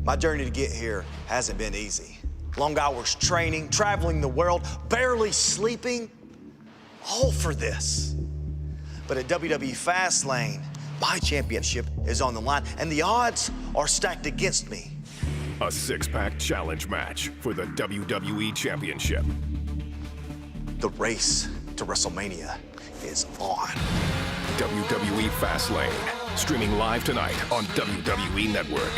My journey to get here hasn't been easy. Long hours training, traveling the world, barely sleeping, all for this. But at WWE Fastlane, my championship is on the line, and the odds are stacked against me. A six-pack challenge match for the WWE Championship. The race to WrestleMania is on. WWE Fastlane, streaming live tonight on WWE Network.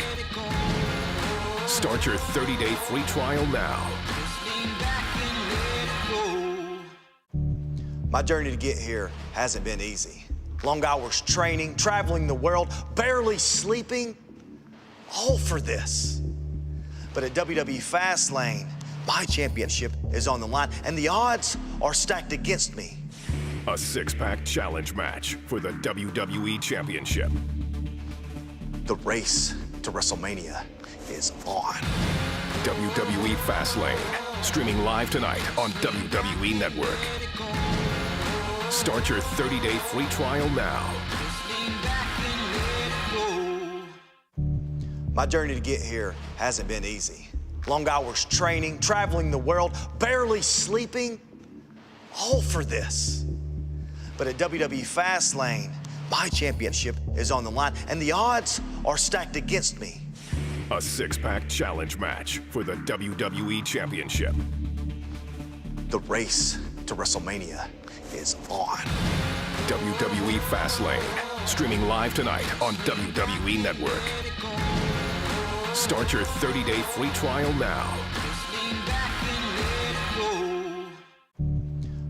Start your 30-day free trial now. My journey to get here hasn't been easy. Long hours training, traveling the world, barely sleeping, all for this. But at WWE Fastlane, my championship is on the line, and the odds are stacked against me. A six-pack challenge match for the WWE Championship. The race to WrestleMania is on. WWE Fastlane, streaming live tonight on WWE Network. Start your 30-day free trial now. My journey to get here hasn't been easy. Long hours training, traveling the world, barely sleeping, all for this. But at WWE Fastlane, my championship is on the line, and the odds are stacked against me. A six-pack challenge match for the WWE Championship. The race to WrestleMania is on. WWE Fastlane, streaming live tonight on WWE Network. Start your 30-day free trial now.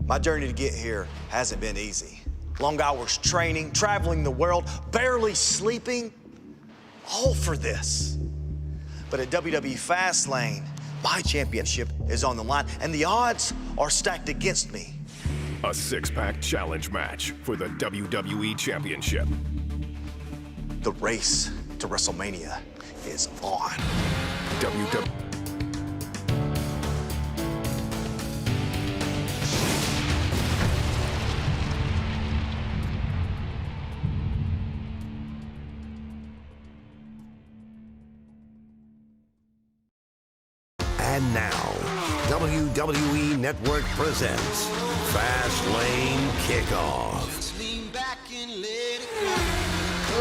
My journey to get here hasn't been easy. Long hours training, traveling the world, barely sleeping, all for this. But at WWE Fastlane, my championship is on the line, and the odds are stacked against me. A six-pack challenge match for the WWE Championship. The race to WrestleMania is on. And now, WWE Network presents Fastlane Kickoff.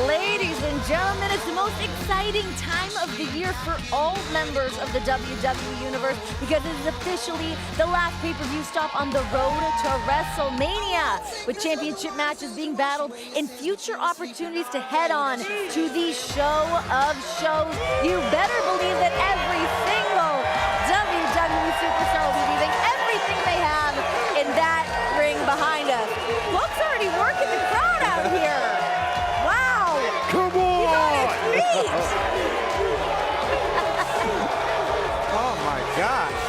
Ladies and gentlemen, it's the most exciting time of the year for all members of the WWE Universe because it is officially the last pay-per-view stop on the road to WrestleMania, with championship matches being battled and future opportunities to head on to the show of shows. You better believe that every single WWE superstar will be leaving everything they have in that ring behind us. Book's already working the crowd out here. Wow! Come on! He's on his feet! Oh my gosh!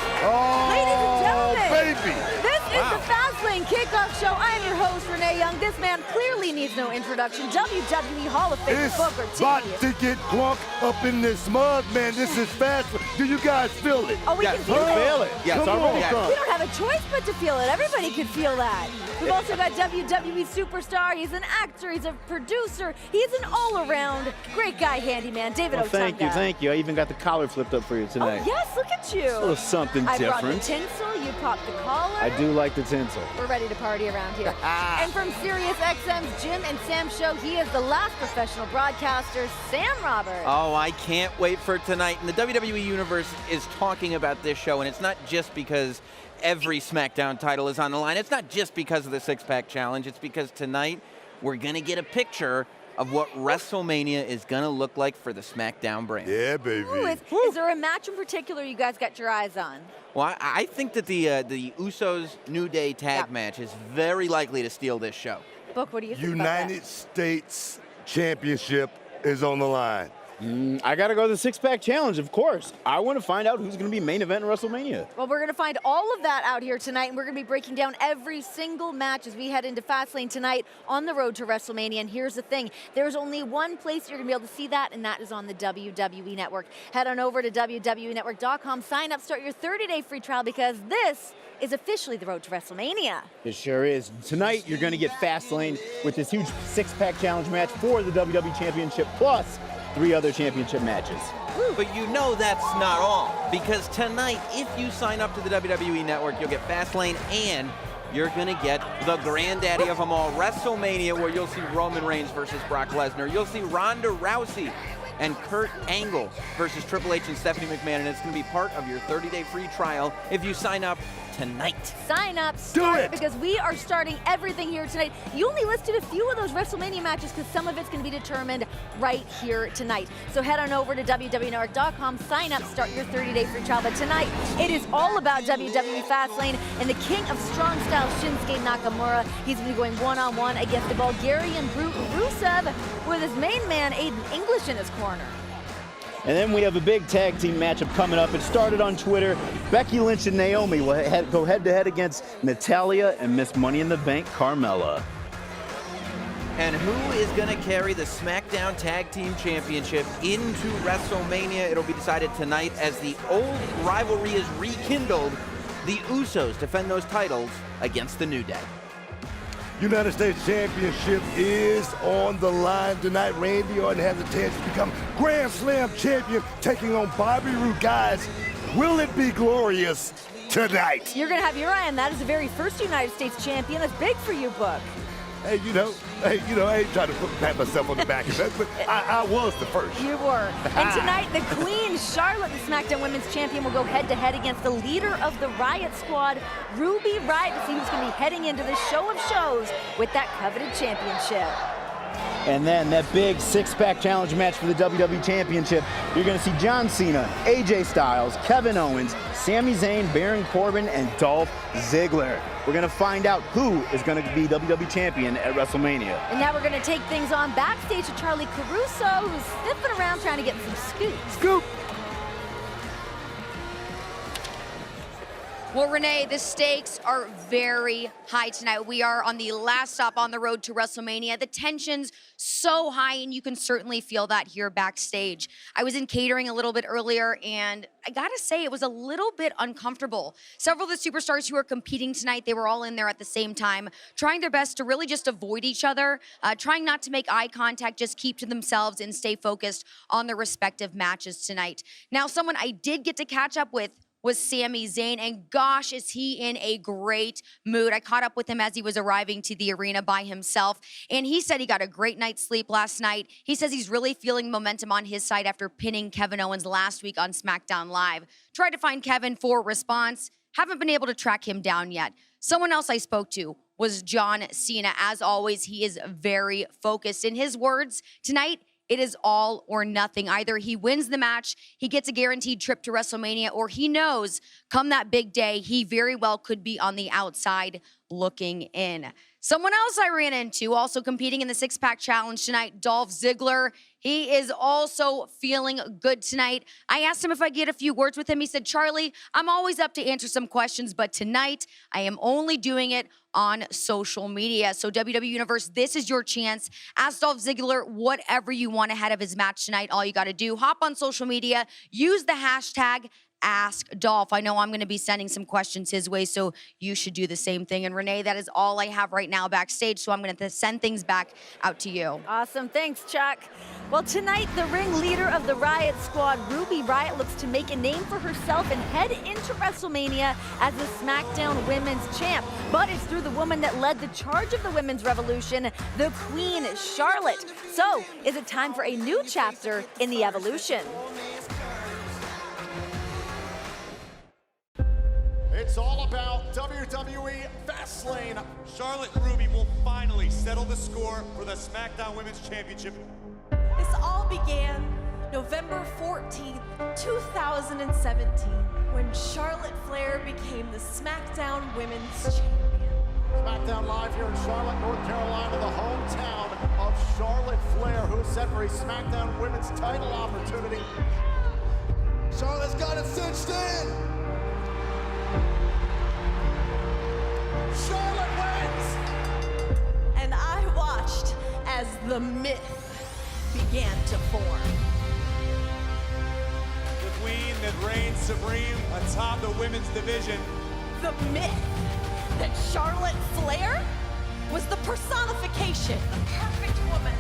Ladies and gentlemen, baby! this is the Fastlane Kickoff Show. I am your host, Renee Young. This man clearly needs no introduction. WWE Hall of Famer It's Booker T. about to get drunk up in this mud, man. This is fast. Do you guys feel it? Oh, we can feel it. Yeah, it's already done. We don't have a choice but to feel it. Everybody can feel that. We've also got WWE superstar. He's an actor. He's a producer. He's an all-around great guy, handyman, David Well, Otunga. thank you. I even got the collar flipped up for you tonight. Oh, yes, look at you. A little something I brought the different. tinsel. You popped the collar. I do like the tinsel. We're ready to party around here. And from SiriusXM's Jim and Sam show, he is the last professional broadcaster, Sam Roberts. Oh, I can't wait for tonight. And the WWE Universe is talking about this show, and it's not just because every SmackDown title is on the line. It's not just because of the six-pack challenge. It's because tonight we're going to get a picture of what WrestleMania is going to look like for the SmackDown brand. Yeah, baby. Ooh, is there a match in particular you guys got your eyes on? Well, I think that the Usos New Day tag match is very likely to steal this show. Book, what do you think United States Championship is on the line. I got to go to the six-pack challenge, of course. I want to find out who's going to be main event in WrestleMania. Well, we're going to find all of that out here tonight, and we're going to be breaking down every single match as we head into Fastlane tonight on the road to WrestleMania. And here's the thing. There's only one place you're going to be able to see that, and that is on the WWE Network. Head on over to WWENetwork.com, sign up, start your 30-day free trial, because this is officially the road to WrestleMania. It sure is. Tonight, you're going to get Fastlane with this huge six-pack challenge match for the WWE Championship. Plus, 3 other championship matches. But you know that's not all, because tonight, if you sign up to the WWE Network, you'll get Fastlane, and you're going to get the granddaddy of them all, WrestleMania, where you'll see Roman Reigns versus Brock Lesnar. You'll see Ronda Rousey and Kurt Angle versus Triple H and Stephanie McMahon, and it's going to be part of your 30-day free trial if you sign up tonight. Sign up, start, because we are starting everything here tonight. You only listed a few of those WrestleMania matches because some of it's going to be determined right here tonight. So head on over to WWNetwork.com, sign up, start your 30-day free trial. But tonight, it is all about WWE Fastlane and the king of strong style, Shinsuke Nakamura. He's going to be going one-on-one against the Bulgarian brute Rusev with his main man, Aiden English, in his corner. And then we have a big tag team matchup coming up. It started on Twitter. Becky Lynch and Naomi will go head-to-head against Natalya and Miss Money in the Bank, Carmella. And who is going to carry the SmackDown Tag Team Championship into WrestleMania? It'll be decided tonight as the old rivalry is rekindled. The Usos defend those titles against the New Day. United States Championship is on the line tonight. Randy Orton has a chance to become Grand Slam champion, taking on Bobby Roode. Guys, will it be glorious tonight? You're going to have your eye on that as the very first United States champion. That's big for you, Book. Hey, I ain't trying to pat myself on the back of that, but I was the first. You were. And tonight, the Queen, Charlotte, the SmackDown Women's Champion, will go head-to-head against the leader of the Riot Squad, Ruby Riott, to see who's going to be heading into this show of shows with that coveted championship. And then that big 6-pack challenge match for the WWE Championship. You're going to see John Cena, AJ Styles, Kevin Owens, Sami Zayn, Baron Corbin, and Dolph Ziggler. We're going to find out who is going to be WWE Champion at WrestleMania. And now we're going to take things on backstage to Charlie Caruso, who's sniffing around trying to get some scoops. Scoop! Well, Renee, the stakes are very high tonight. We are on the last stop on the road to WrestleMania. The tension's so high, and you can certainly feel that here backstage. I was in catering a little bit earlier, and I gotta say, it was a little bit uncomfortable. Several of the superstars who are competing tonight, they were all in there at the same time, trying their best to really just avoid each other, trying not to make eye contact, just keep to themselves and stay focused on their respective matches tonight. Now, someone I did get to catch up with was Sami Zayn, and gosh, is he in a great mood. I caught up with him as he was arriving to the arena by himself, and he said he got a great night's sleep last night. He says he's really feeling momentum on his side after pinning Kevin Owens last week on SmackDown Live. Tried to find Kevin for a response, haven't been able to track him down yet. Someone else I spoke to was John Cena. As always, he is very focused. In his words, tonight, it is all or nothing. Either he wins the match, he gets a guaranteed trip to WrestleMania, or he knows come that big day, he very well could be on the outside looking in. Someone else I ran into also competing in the 6-pack challenge tonight, Dolph Ziggler. He is also feeling good tonight. I asked him if I could get a few words with him. He said, Charlie, I'm always up to answer some questions, but tonight I am only doing it on social media. So WWE Universe, this is your chance. Ask Dolph Ziggler whatever you want ahead of his match tonight. All you got to do, hop on social media, use the hashtag Ask Dolph. I know I'm going to be sending some questions his way, so you should do the same thing. And Renee, that is all I have right now backstage, so I'm going to send things back out to you. Awesome. Thanks, Chuck. Well, tonight, the ringleader of the Riot Squad, Ruby Riott, looks to make a name for herself and head into WrestleMania as the SmackDown Women's Champ. But it's through the woman that led the charge of the Women's Revolution, the Queen, Charlotte. So, is it time for a new chapter in the evolution? It's all about WWE Fastlane. Charlotte and Ruby will finally settle the score for the SmackDown Women's Championship. This all began November 14th, 2017, when Charlotte Flair became the SmackDown Women's Champion. SmackDown Live here in Charlotte, North Carolina, the hometown of Charlotte Flair, who is set for a SmackDown Women's title opportunity. Charlotte's got it cinched in. Charlotte wins! And I watched as the myth began to form. The queen that reigns supreme atop the women's division. The myth that Charlotte Flair was the personification, the perfect woman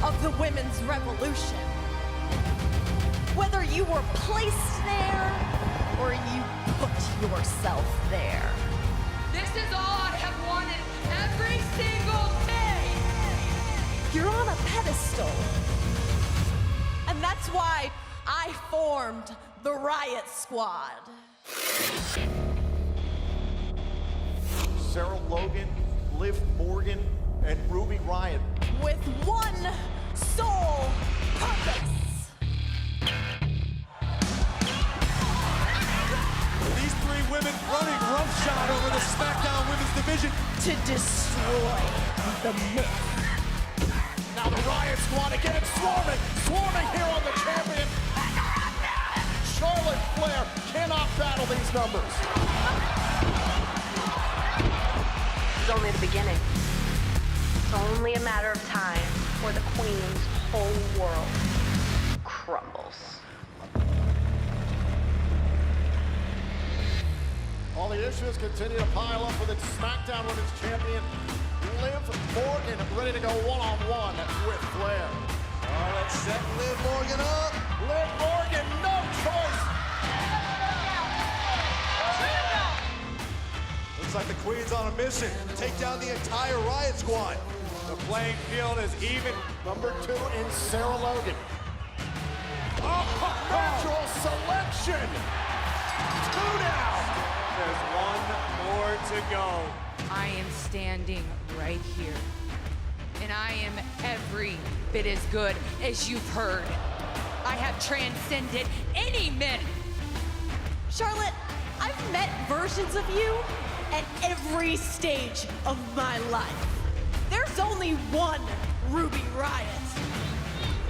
of the women's revolution. you were placed there or you put yourself there. This is all I have wanted every single day. You're on a pedestal. And that's why I formed the Riot Squad. Sarah Logan, Liv Morgan, and Ruby Riott. With one sole purpose. These three women running roughshod over the SmackDown Women's Division. To destroy the myth. Now the Riot Squad again swarming here on the champion. Charlotte Flair cannot battle these numbers. It's only the beginning. It's only a matter of time before the Queen's whole world crumbles. All the issues continue to pile up with its SmackDown Women's Champion, Liv Morgan, ready to go one-on-one with Flair. Let's set Liv Morgan up. Liv Morgan, no choice. Looks like the Queen's on a mission. Take down the entire Riot Squad. The playing field is even. Number 2 in Sarah Logan. Oh, natural selection. 2 down. There's one more to go. I am standing right here. And I am every bit as good as you've heard. I have transcended any myth. Charlotte, I've met versions of you at every stage of my life. There's only one Ruby Riott.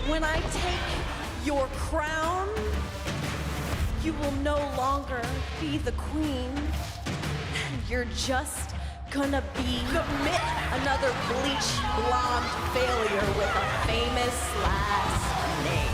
When I take your crown, you will no longer be the queen. You're just gonna be the myth. Another bleach blonde failure with a famous last name.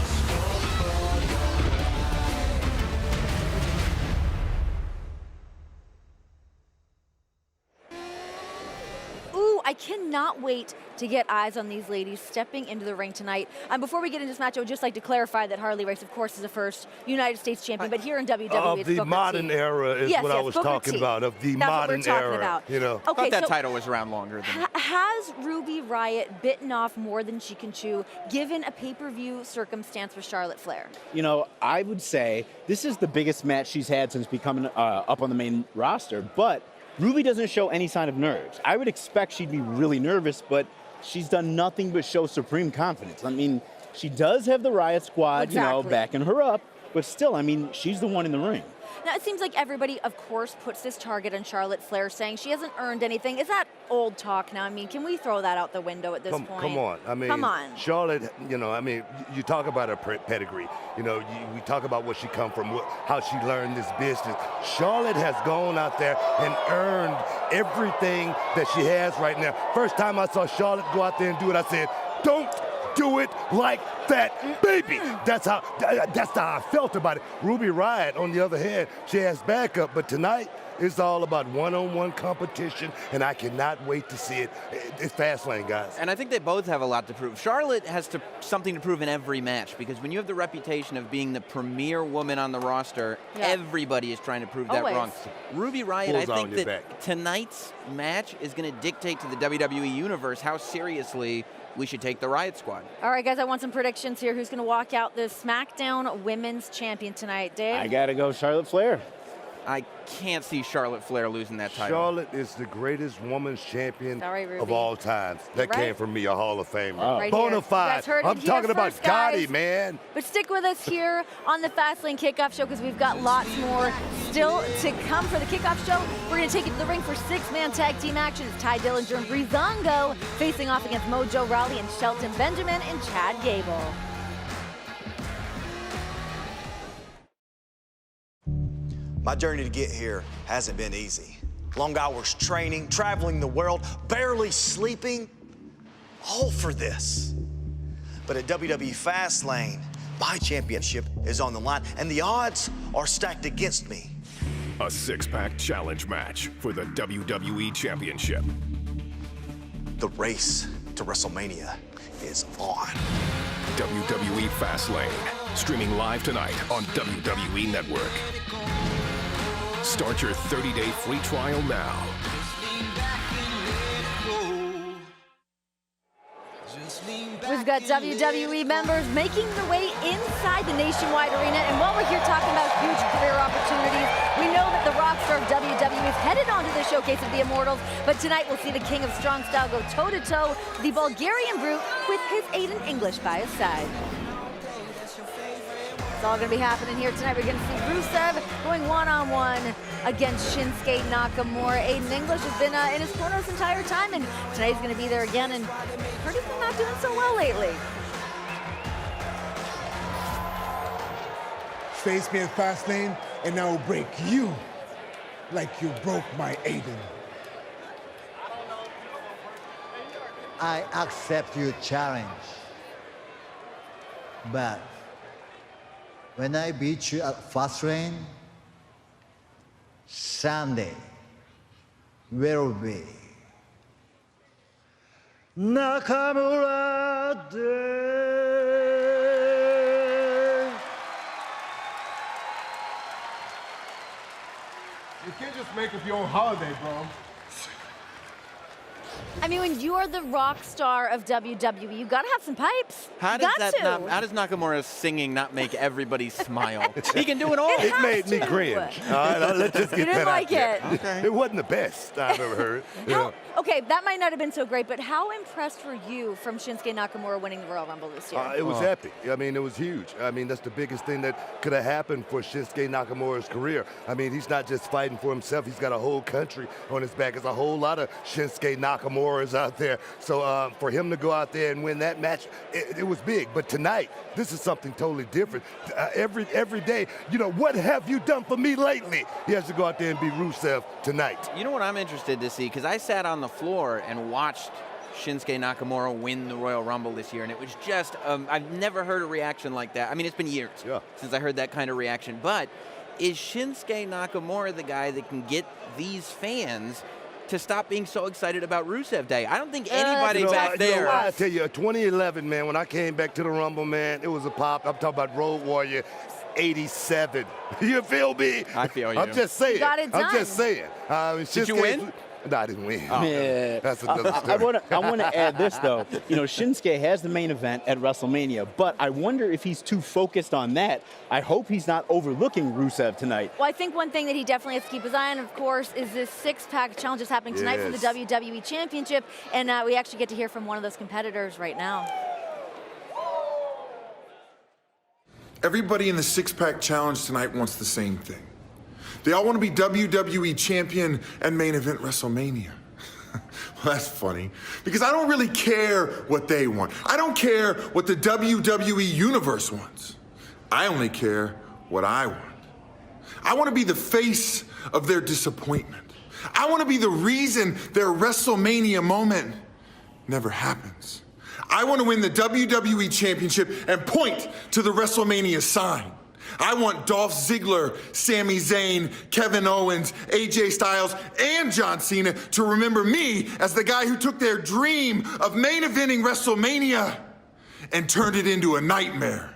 Ooh, I cannot wait to get eyes on these ladies stepping into the ring tonight. Before we get into this match, I would just like to clarify that Harley Race, of course, is the first United States champion, but here in WWE, it's the Booker modern T. era is what I was Booker talking T. about, of the That's modern what we're talking era. about. You know. I Okay, thought that so title was around longer than has Ruby Riott bitten off more than she can chew, given a pay-per-view circumstance with Charlotte Flair? You know, I would say this is the biggest match she's had since becoming up on the main roster, but Ruby doesn't show any sign of nerves. I would expect she'd be really nervous, but she's done nothing but show supreme confidence. I mean, she does have the Riot Squad, Exactly. backing her up, but still, I mean, she's the one in the ring. Now, it seems like everybody, of course, puts this target on Charlotte Flair, saying she hasn't earned anything. Is that old talk now? I mean, can we throw that out the window at this point? Come on. I mean, come on. Charlotte, you talk about her pedigree. We talk about where she come from, how she learned this business. Charlotte has gone out there and earned everything that she has right now. First time I saw Charlotte go out there and do it, I said, don't do it like that, baby. That's how I felt about it. Ruby Riott, on the other hand, she has backup, but tonight it's all about one-on-one competition, and I cannot wait to see it. It's Fastlane, guys. And I think they both have a lot to prove. Charlotte has something to prove in every match, because when you have the reputation of being the premier woman on the roster, everybody is trying to prove that wrong. Ruby Riott, I think that tonight's match is going to dictate to the WWE Universe how seriously we should take the Riot Squad. All right, guys, I want some predictions here. Who's going to walk out the SmackDown Women's Champion tonight, Dave? I got to go Charlotte Flair. I can't see Charlotte Flair losing that title. Charlotte is the greatest women's champion Ruby. of all times. That came from me, a Hall of Famer. Right Bona here. fide. You guys heard it I'm here talking about first, guys. Gotti, man. But stick with us here on the Fastlane Kickoff Show, because we've got lots more still to come for the Kickoff Show. We're going to take you to the ring for 6-man tag team action. It's Ty Dillinger and Breezango facing off against Mojo Rawley and Shelton Benjamin and Chad Gable. My journey to get here hasn't been easy. Long hours training, traveling the world, barely sleeping, all for this. But at WWE Fastlane, my championship is on the line, and the odds are stacked against me. A six-pack challenge match for the WWE Championship. The race to WrestleMania is on. WWE Fastlane. Streaming live tonight on WWE Network. Start your 30-day free trial now. We've got WWE members making their way inside the Nationwide Arena, and while we're here talking about huge career opportunities, we know that the rock star of WWE is headed onto the Showcase of the Immortals, but tonight we'll see the King of Strong Style go toe-to-toe with the Bulgarian Brute with his Aiden English by his side. It's all going to be happening here tonight. We're going to see Rusev going one-on-one against Shinsuke Nakamura. Aiden English has been in his corner this entire time, and tonight he's going to be there again, and heard he's been not doing so well lately. Face me in Fastlane, and I will break you like you broke my Aiden. I accept your challenge. But when I beat you at Fastlane, Sunday will be Nakamura Day. You can't just make up your own holiday, bro. I mean, when you are the rock star of WWE, you gotta have some pipes. How does how does Nakamura's singing not make everybody smile? He can do it all. It made me cringe. All right, let's just get You didn't that like out there. it. Okay. It wasn't the best I've ever heard. Yeah. Okay, that might not have been so great, but how impressed were you from Shinsuke Nakamura winning the Royal Rumble this year? It was epic. I mean, it was huge. I mean, that's the biggest thing that could have happened for Shinsuke Nakamura's career. I mean, he's not just fighting for himself. He's got a whole country on his back. There's a whole lot of Shinsuke Nakamuras out there. So for him to go out there and win that match, it was big. But tonight, this is something totally different. Every day, you know, what have you done for me lately? He has to go out there and be Rusev tonight. You know what I'm interested to see? Because I sat on the floor and watched Shinsuke Nakamura win the Royal Rumble this year, and it was just, I've never heard a reaction like that. I mean, it's been years since I heard that kind of reaction, but is Shinsuke Nakamura the guy that can get these fans to stop being so excited about Rusev Day? I don't think anybody back there. I tell you, 2011, man, when I came back to the Rumble, man, it was a pop. I'm talking about Road Warrior 87. You feel me? I feel you. I'm just saying. You got it done. I'm just saying. Did you win? No, I didn't win. Oh. Yeah. That's another story. I want to add this, though. You know, Shinsuke has the main event at WrestleMania, but I wonder if he's too focused on that. I hope he's not overlooking Rusev tonight. Well, I think one thing that he definitely has to keep his eye on, of course, is this six-pack challenge that's happening tonight for the WWE Championship, and we actually get to hear from one of those competitors right now. Everybody in the six-pack challenge tonight wants the same thing. They all want to be WWE champion and main event WrestleMania. Well, that's funny, because I don't really care what they want. I don't care what the WWE Universe wants. I only care what I want. I want to be the face of their disappointment. I want to be the reason their WrestleMania moment never happens. I want to win the WWE Championship and point to the WrestleMania sign. I want Dolph Ziggler, Sami Zayn, Kevin Owens, AJ Styles, and John Cena to remember me as the guy who took their dream of main eventing WrestleMania and turned it into a nightmare.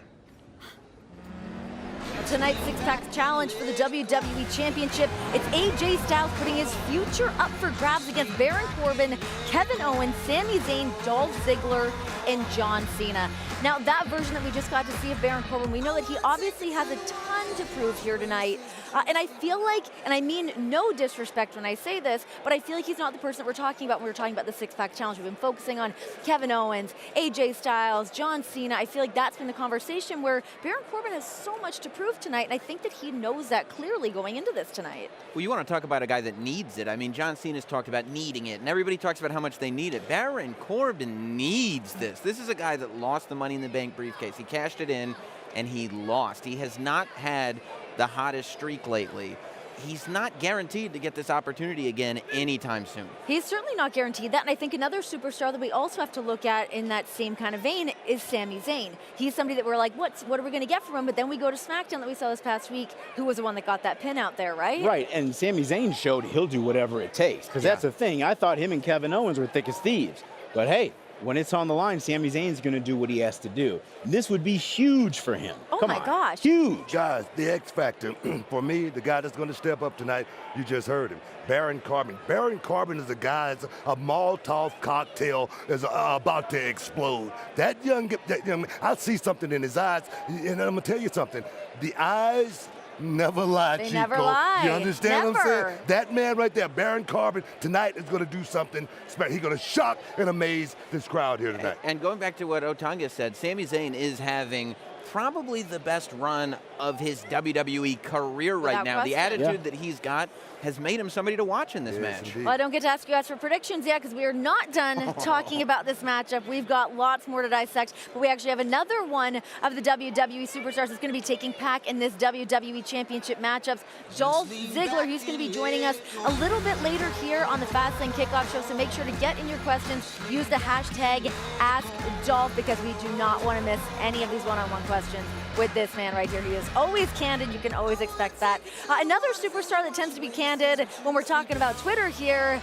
Tonight's six-pack challenge for the WWE Championship. It's AJ Styles putting his future up for grabs against Baron Corbin, Kevin Owens, Sami Zayn, Dolph Ziggler, and John Cena. Now, that version that we just got to see of Baron Corbin, we know that he obviously has a ton to prove here tonight. And I feel like, and I mean no disrespect when I say this, but I feel like he's not the person that we're talking about when we're talking about the six-pack challenge. We've been focusing on Kevin Owens, AJ Styles, John Cena. I feel like that's been the conversation where Baron Corbin has so much to prove tonight, and I think that he knows that clearly going into this tonight. Well, you want to talk about a guy that needs it. I mean, John Cena's talked about needing it, and everybody talks about how much they need it. Baron Corbin needs this. This is a guy that lost the Money in the Bank briefcase. He cashed it in, and he lost. He has not had the hottest streak lately. He's not guaranteed to get this opportunity again anytime soon. He's certainly not guaranteed that, and I think another superstar that we also have to look at in that same kind of vein is Sami Zayn. He's somebody that we're like, what are we going to get from him? But then we go to SmackDown that we saw this past week, who was the one that got that pin out there, right? Right, and Sami Zayn showed he'll do whatever it takes, because that's the thing. I thought him and Kevin Owens were thick as thieves. But hey, when it's on the line, Sami Zayn's going to do what he has to do. This would be huge for him. Oh Come my on. gosh. Huge. Guys, the X Factor, for me, the guy that's going to step up tonight, you just heard him, Baron Corbin. Baron Corbin is a guy, a Molotov cocktail is about to explode. That young man, I see something in his eyes, and I'm going to tell you something. The eyes never lie, They Chico. never lie. You understand what I'm Never. saying? That man right there, Baron Corbin, tonight is going to do something special. He's going to shock and amaze this crowd here tonight. And going back to what Otunga said, Sami Zayn is having probably the best run of his WWE career right Without now. The question. attitude that he's got has made him somebody to watch in this match. Well, I don't get to ask you guys for predictions yet because we are not done talking about this matchup. We've got lots more to dissect, but we actually have another one of the WWE superstars that's going to be taking part in this WWE Championship matchups. Dolph Ziggler, he's going to be joining us a little bit later here on the Fastlane Kickoff Show, so make sure to get in your questions. Use the hashtag AskDolph because we do not want to miss any of these one-on-one questions with this man right here. He is always candid. You can always expect that. Another superstar that tends to be candid when we're talking about Twitter here,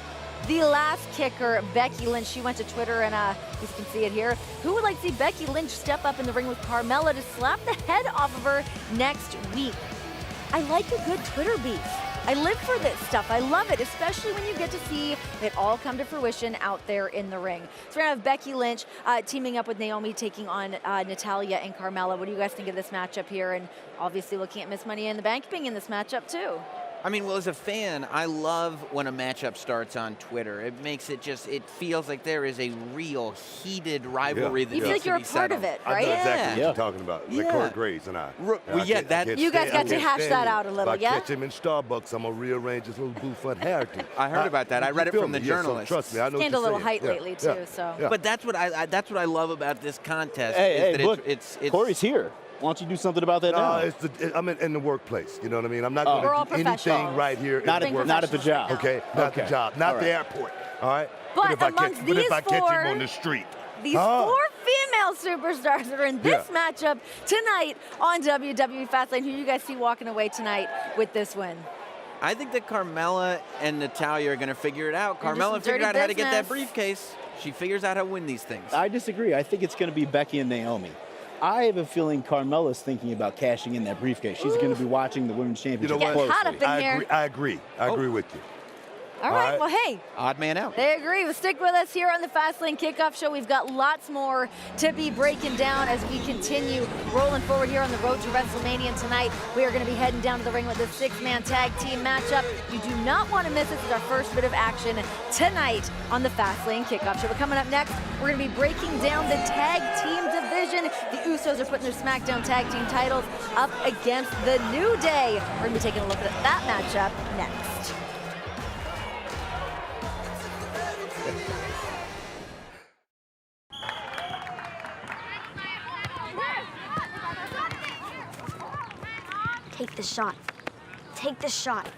the last kicker, Becky Lynch. She went to Twitter, and you can see it here. Who would like to see Becky Lynch step up in the ring with Carmella to slap the head off of her next week? I like a good Twitter beef. I live for this stuff. I love it, especially when you get to see it all come to fruition out there in the ring. So we're going to have Becky Lynch teaming up with Naomi, taking on Natalya and Carmella. What do you guys think of this matchup here? And obviously looking at Miss Money in the Bank being in this matchup too. I mean, well, as a fan, I love when a matchup starts on Twitter. It makes it just, it feels like there is a real heated rivalry that You feel needs like you're to a be part settled. of it, I right? know exactly what Yeah. you're talking about. Like Yeah. Corey Graves and I. Well, yeah, that- You guys got to hash that out a little, if yeah? I catch him in Starbucks, I'm going to rearrange his little booth Harrington. I heard about that. I read it feel from the me? Yeah, so journalist. trust me, I know Gained what a you're little saying. height Yeah, lately yeah, too, so. yeah. But that's what I love about this contest. Hey, is hey, that look, it's Corey's here. Why don't you do something about that now? No, I'm in the workplace. You know what I mean? I'm not We're all going to do anything professionals. right here. Not in the at the workplace. job. Okay, not Okay. the job, not All the right. airport. All right. But if I amongst catch, but if I these catch four- him on the street. These four female superstars that are in this matchup tonight on WWE Fastlane. Who you guys see walking away tonight with this win? I think that Carmella and Natalya are going to figure it out. And do some Carmella figured dirty out how to get that business. briefcase. She figures out how to win these things. I disagree. I think it's going to be Becky and Naomi. I have a feeling Carmella's thinking about cashing in that briefcase. She's going to be watching the Women's You know Championship what? Get hot up in I here. agree. I agree with you. All right, right. well, hey, Odd man out. they agree. Well, stick with us here on the Fastlane Kickoff Show. We've got lots more to be breaking down as we continue rolling forward here on the road to WrestleMania. And tonight, we are going to be heading down to the ring with this 6-man tag team matchup. You do not want to miss this. This is our first bit of action tonight on the Fastlane Kickoff Show. But coming up next, we're going to be breaking down the tag team division. The Usos are putting their SmackDown tag team titles up against the New Day. We're going to be taking a look at that matchup next. Take the shot. Take the shot.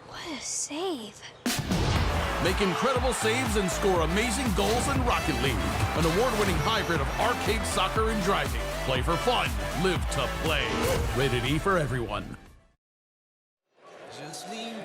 What a save. Make incredible saves and score amazing goals in Rocket League, an award-winning hybrid of arcade soccer and driving. Play for fun, live to play. Rated E for everyone.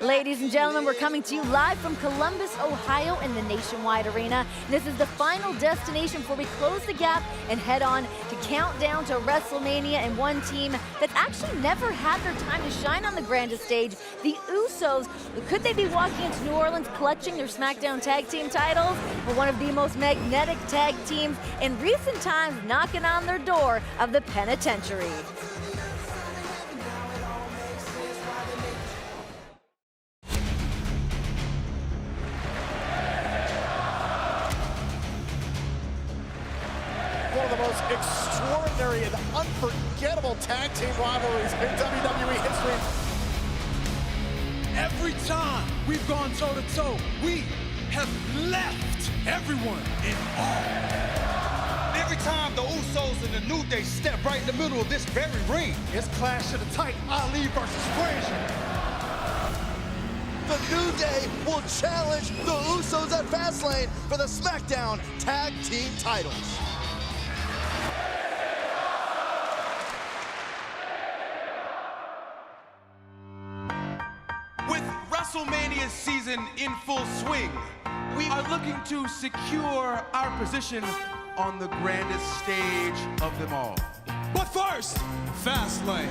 Ladies and gentlemen, we're coming to you live from Columbus, Ohio in the Nationwide Arena. This is the final destination before we close the gap and head on to countdown to WrestleMania. And one team that's actually never had their time to shine on the grandest stage, the Usos. Could they be walking into New Orleans clutching their SmackDown tag team titles? Or one of the most magnetic tag teams in recent times knocking on their door of the penitentiary. One of the most extraordinary and unforgettable tag team rivalries in WWE history. Every time we've gone toe-to-toe, we have left everyone in awe. Every time the Usos and the New Day step right in the middle of this very ring, It's Clash of the Titan, Ali versus Frazier. The New Day will challenge the Usos at Fastlane for the SmackDown Tag Team titles. season in full swing. We are looking to secure our position on the grandest stage of them all. But first, Fastlane,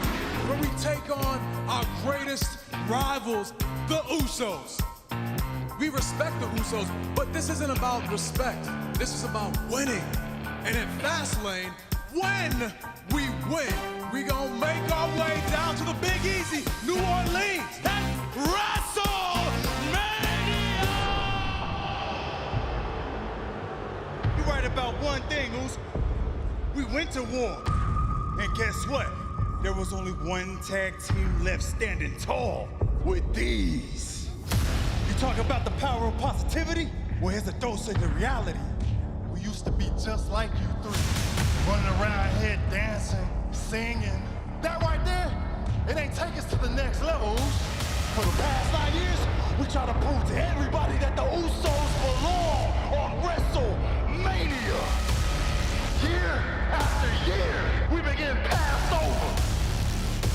where we take on our greatest rivals, the Usos. We respect the Usos, but this isn't about respect. This is about winning. And in Fastlane, when we win, we gonna make our way down to the Big Easy, New Orleans. That's WrestleMania! You're right about one thing, Oos. We went to war. And guess what? There was only one tag team left standing tall with these. You talk about the power of positivity? Well, here's a dose of the reality. We used to be just like you three. Running around here dancing, singing. That right there, it ain't take us to the next level, Oos. For the past 9 years, we try to prove to everybody that the Usos belong on WrestleMania. Year after year, we've been getting passed over.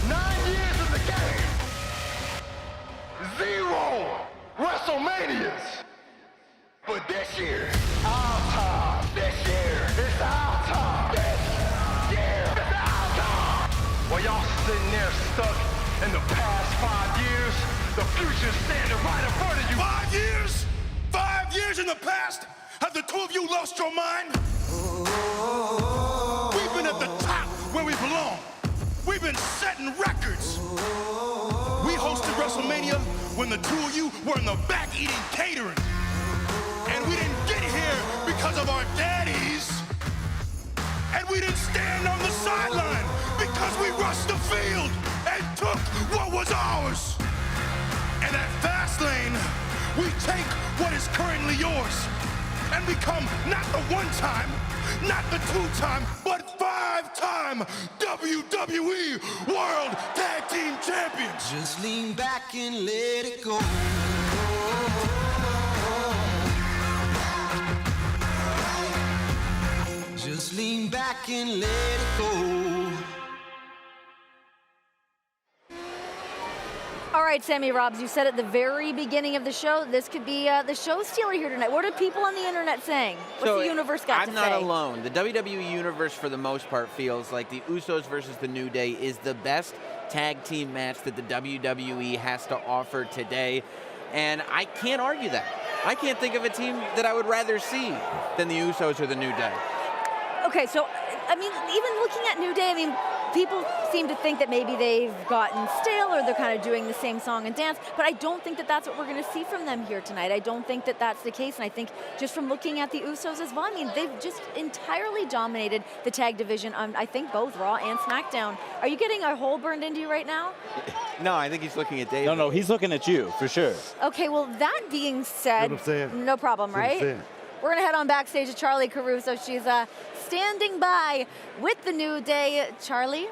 9 years in the game. 0 WrestleManias. But this year, our time. This year, it's our time. This year, it's our time. While y'all sitting there stuck in the past 5 years, the future's standing right in front of you. 5 years? 5 years in the past? Have the two of you lost your mind? We've been at the top where we belong. We've been setting records. We hosted WrestleMania when the two of you were in the back eating catering. And we didn't get here because of our daddies. And we didn't stand on the sideline because we rushed the field and took what was ours. And at Fastlane, we take what is currently yours and become not the one-time, not the two-time, but 5-time WWE World Tag Team Champions. Just lean back and let it go. Just lean back and let it go. All right, Sammy Robbs, you said at the very beginning of the show, this could be the show stealer here tonight. What are people on the internet saying? What's the universe got to say? I'm not alone. The WWE Universe, for the most part, feels like the Usos versus the New Day is the best tag team match that the WWE has to offer today. And I can't argue that. I can't think of a team that I would rather see than the Usos or the New Day. Okay, so, I mean, even looking at New Day, I mean, people seem to think that maybe they've gotten stale or they're kind of doing the same song and dance, but I don't think that that's what we're going to see from them here tonight. I don't think that that's the case, and I think just from looking at the Usos as well, I mean, they've just entirely dominated the tag division on, I think, both Raw and SmackDown. Are you getting a hole burned into you right now? No, I think he's looking at Dave. No, he's looking at you, for sure. Okay, well, that being said, no problem, right? We're going to head on backstage to Charlie Caruso. She's standing by with the New Day. Charlie?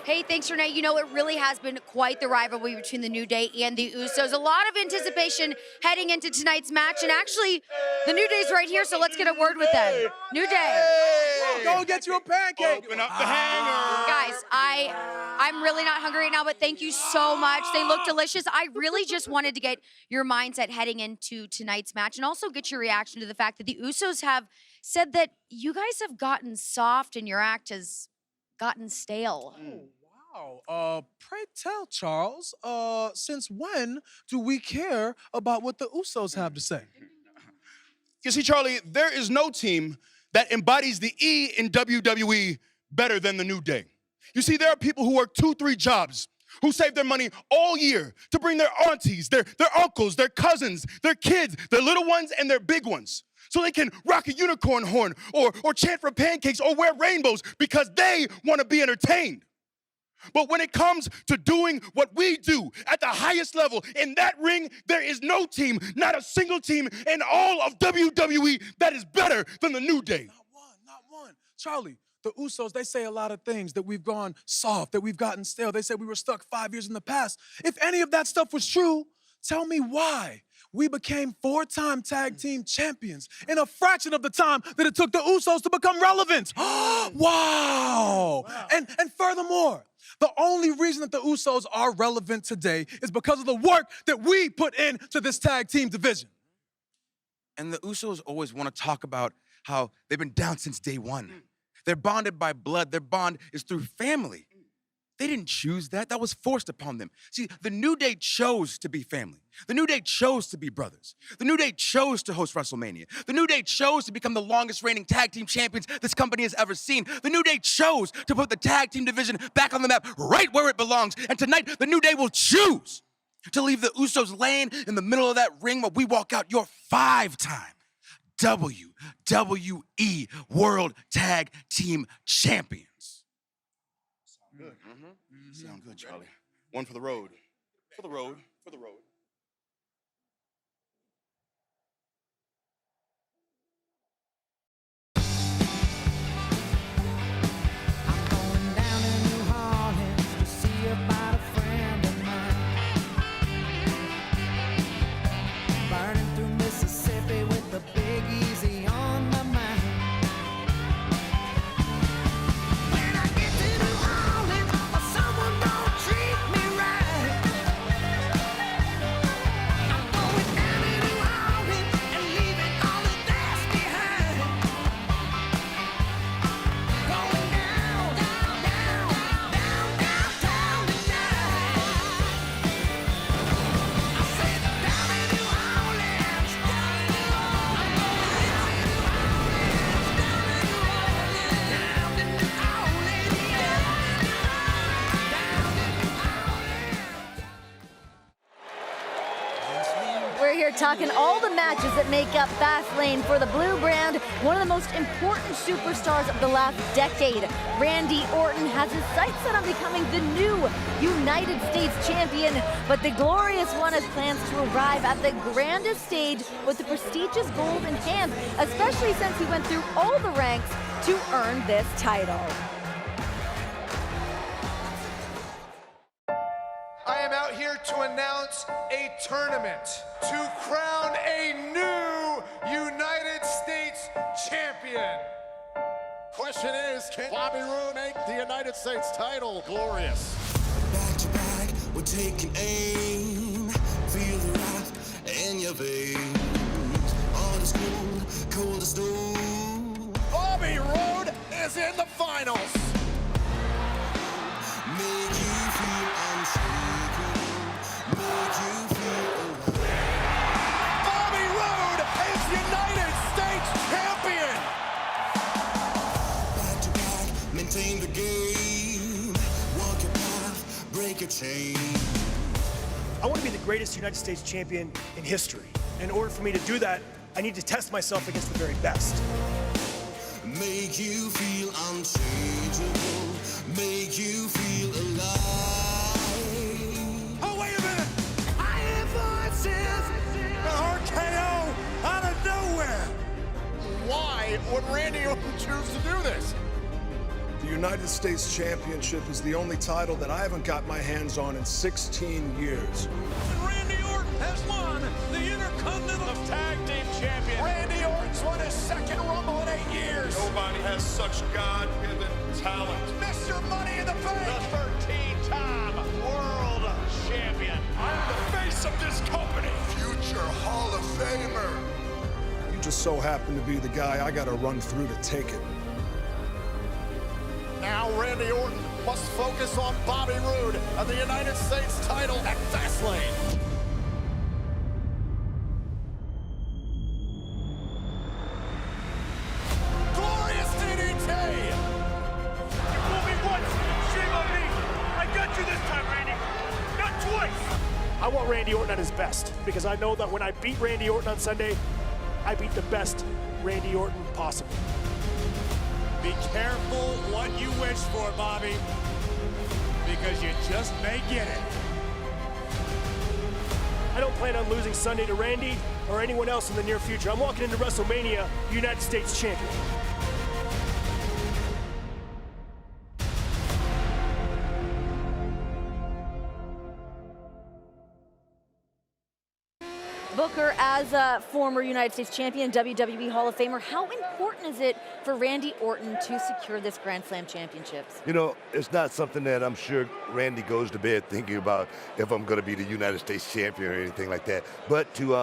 Hey, thanks, Renee. You know, it really has been quite the rivalry between the New Day and the Usos. A lot of anticipation heading into tonight's match. And actually, the New Day's right here, so let's get a word with them. New Day. Go get you a pancake. Open up the hanger. Guys, I'm really not hungry right now, but thank you so much. They look delicious. I really just wanted to get your mindset heading into tonight's match and also get your reaction to the fact that the Usos have said that you guys have gotten soft and your act has gotten stale. Wow. Pray tell, Charles, since when do we care about what the Usos have to say? You see, Charlie, there is no team that embodies the E in WWE better than the New Day. You see, there are people who work 2-3 jobs, who save their money all year to bring their aunties, their uncles, their cousins, their kids, their little ones, and their big ones, so they can rock a unicorn horn or chant for pancakes or wear rainbows because they want to be entertained. But when it comes to doing what we do at the highest level, in that ring, there is no team, not a single team in all of WWE that is better than the New Day. Not one. Charlie, the Usos, they say a lot of things, that we've gone soft, that we've gotten stale. They said we were stuck 5 years in the past. If any of that stuff was true, tell me why we became 4-time tag team champions in a fraction of the time that it took the Usos to become relevant. Wow! And furthermore, the only reason that the Usos are relevant today is because of the work that we put into this tag team division. And the Usos always want to talk about how they've been down since day one. They're bonded by blood. Their bond is through family. They didn't choose that. That was forced upon them. See, the New Day chose to be family. The New Day chose to be brothers. The New Day chose to host WrestleMania. The New Day chose to become the longest reigning tag team champions this company has ever seen. The New Day chose to put the tag team division back on the map right where it belongs. And tonight, the New Day will choose to leave the Usos laying in the middle of that ring while we walk out your 5-time WWE World Tag Team Champions. Good. Sound good, Charlie. One for the road. For the road. For the road. We're here talking all the matches that make up Fastlane for the Blue Brand, one of the most important superstars of the last decade. Randy Orton has his sights set on becoming the new United States champion, but the Glorious One has plans to arrive at the grandest stage with the prestigious gold in hand, especially since he went through all the ranks to earn this title. I am out here to announce a tournament to crown a new United States champion. Question is, can Bobby Roode make the United States title glorious? Back to back, we're taking aim. Feel the wrath in your veins. All is cold, cold as stone. Bobby Roode is in the finals. Make you feel unshakable. Make you feel alive. Bobby Roode is United States champion. Back to back, maintain the game. Walk your path, break your chain. I want to be the greatest United States champion in history. In order for me to do that, I need to test myself against the very best. Make you feel unchangeable. Make you feel alive. Oh, wait a minute! I hear voices! The RKO out of nowhere! Why would Randy Orton choose to do this? The United States Championship is the only title that I haven't got my hands on in 16 years. And Randy Orton has won the Intercontinental Tag Team Champion. Randy Orton's won his second Rumble in 8 years. Nobody has such God-given talent. Mr. Money in the Bank. The 13-time World Champion. I'm the face of this company. Future Hall of Famer. You just so happen to be the guy I gotta run through to take it. Now Randy Orton must focus on Bobby Roode and the United States title at Fastlane. Glorious DDT! You fooled me once, shame on me. I got you this time, Randy. Not twice. I want Randy Orton at his best because I know that when I beat Randy Orton on Sunday, I beat the best Randy Orton possible. Be careful what you wish for, Bobby, because you just may get it. I don't plan on losing Sunday to Randy or anyone else in the near future. I'm walking into WrestleMania United States champion. Booker Booker, as a former United States champion, WWE Hall of Famer, how important is it for Randy Orton to secure this Grand Slam championships? You know, it's not something that I'm sure Randy goes to bed thinking about if I'm going to be the United States champion or anything like that. But to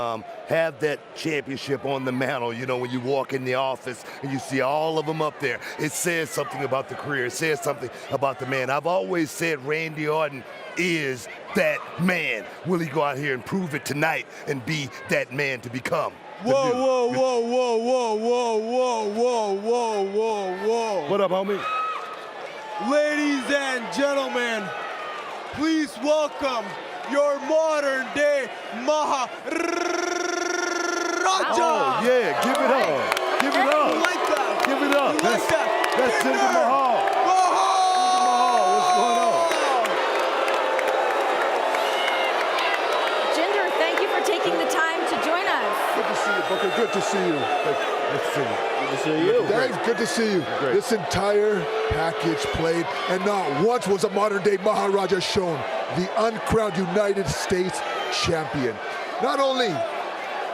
have that championship on the mantle, you know, when you walk in the office and you see all of them up there, it says something about the career. It says something about the man. I've always said Randy Orton is that man. Will he go out here and prove it tonight and be that man to become? Whoa, whoa, whoa, whoa, whoa, whoa, whoa, whoa, whoa, whoa, whoa. What up, homie? Ladies and gentlemen, please welcome your modern day Maharaja. Oh, yeah, give it up. Give it up. You like that? Give it up. You like that? That's Jinder Mahal. What's going on? Jinder, thank you for taking the time to join us. Good to see you, Booker. Good to see you. Good to see you. Good to see you. Dave, good to see you. Great. This entire package played, and not once was a modern-day Maharaja shown, the uncrowned United States champion. Not only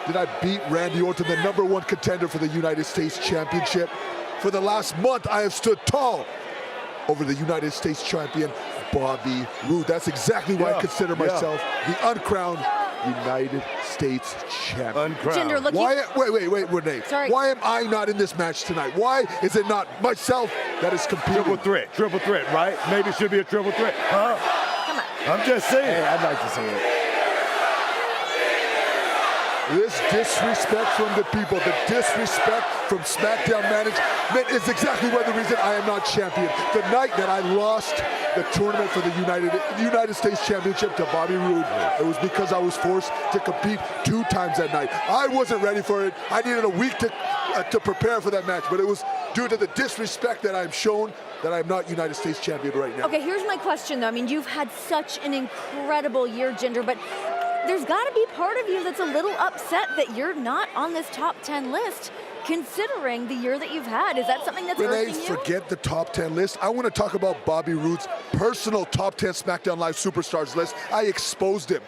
did I beat Randy Orton, the #1 contender for the United States Championship, for the last month I have stood tall over the United States champion, Bobby Roode. That's exactly why I consider myself the uncrowned United States champion. Jinder, look, wait, Renee. Sorry. Why am I not in this match tonight? Why is it not myself that is competing? Triple threat, right? Maybe it should be a triple threat. Huh? Come on. I'm just saying. Hey, I'd like to see it. This disrespect from the people, the disrespect from SmackDown management is exactly why the reason I am not champion. The night that I lost the tournament for the United States Championship to Bobby Roode, it was because I was forced to compete 2 times that night. I wasn't ready for it. I needed a week to prepare for that match, but it was due to the disrespect that I'm shown that I'm not United States champion right now. Okay, here's my question, though. I mean, you've had such an incredible year, Jinder, but there's got to be part of you that's a little upset that you're not on this top 10 list, considering the year that you've had. Is that something that's Renee, irking you? forget the top 10 list. I want to talk about Bobby Roode's personal top 10 SmackDown Live Superstars list. I exposed him.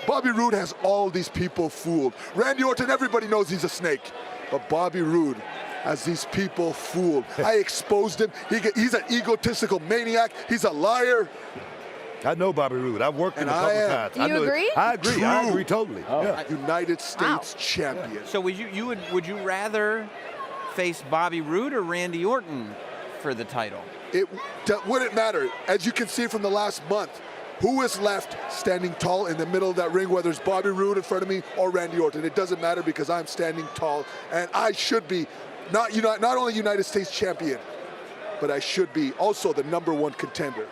Bobby Roode has all these people fooled. Randy Orton, everybody knows he's a snake. But Bobby Roode has these people fooled. I exposed him. He's an egotistical maniac. He's a liar. I know Bobby Roode. I've worked with him a couple times. Do you agree? I agree. I agree totally. Yeah. United States champion. So would you rather face Bobby Roode or Randy Orton for the title? It wouldn't matter. As you can see from the last month, who is left standing tall in the middle of that ring, whether it's Bobby Roode in front of me or Randy Orton? It doesn't matter because I'm standing tall, and I should be not only United States champion, but I should be also the #1 contender.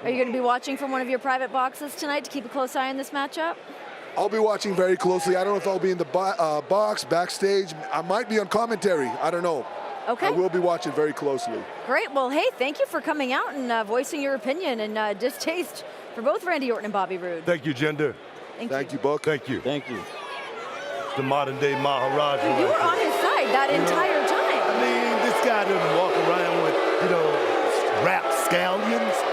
Are you going to be watching from one of your private boxes tonight to keep a close eye on this matchup? I'll be watching very closely. I don't know if I'll be in the box, backstage. I might be on commentary. I don't know. Okay. I will be watching very closely. Great. Well, hey, thank you for coming out and voicing your opinion and distaste for both Randy Orton and Bobby Roode. Thank you, Jinder. Thank you, Buck. Thank you. Thank you. The modern day Maharaja. You were on his side that entire time. I mean, this guy doesn't walk around with, rap scallions.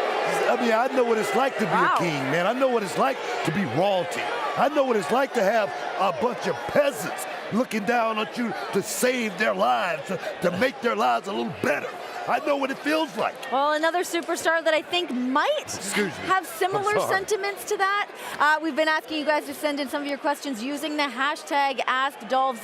I mean, I know what it's like to be a king, man. I know what it's like to be royalty. I know what it's like to have a bunch of peasants looking down on you to save their lives, to make their lives a little better. I know what it feels like. Well, another superstar that I think might have similar sentiments to that. We've been asking you guys to send in some of your questions using the hashtag AskDolph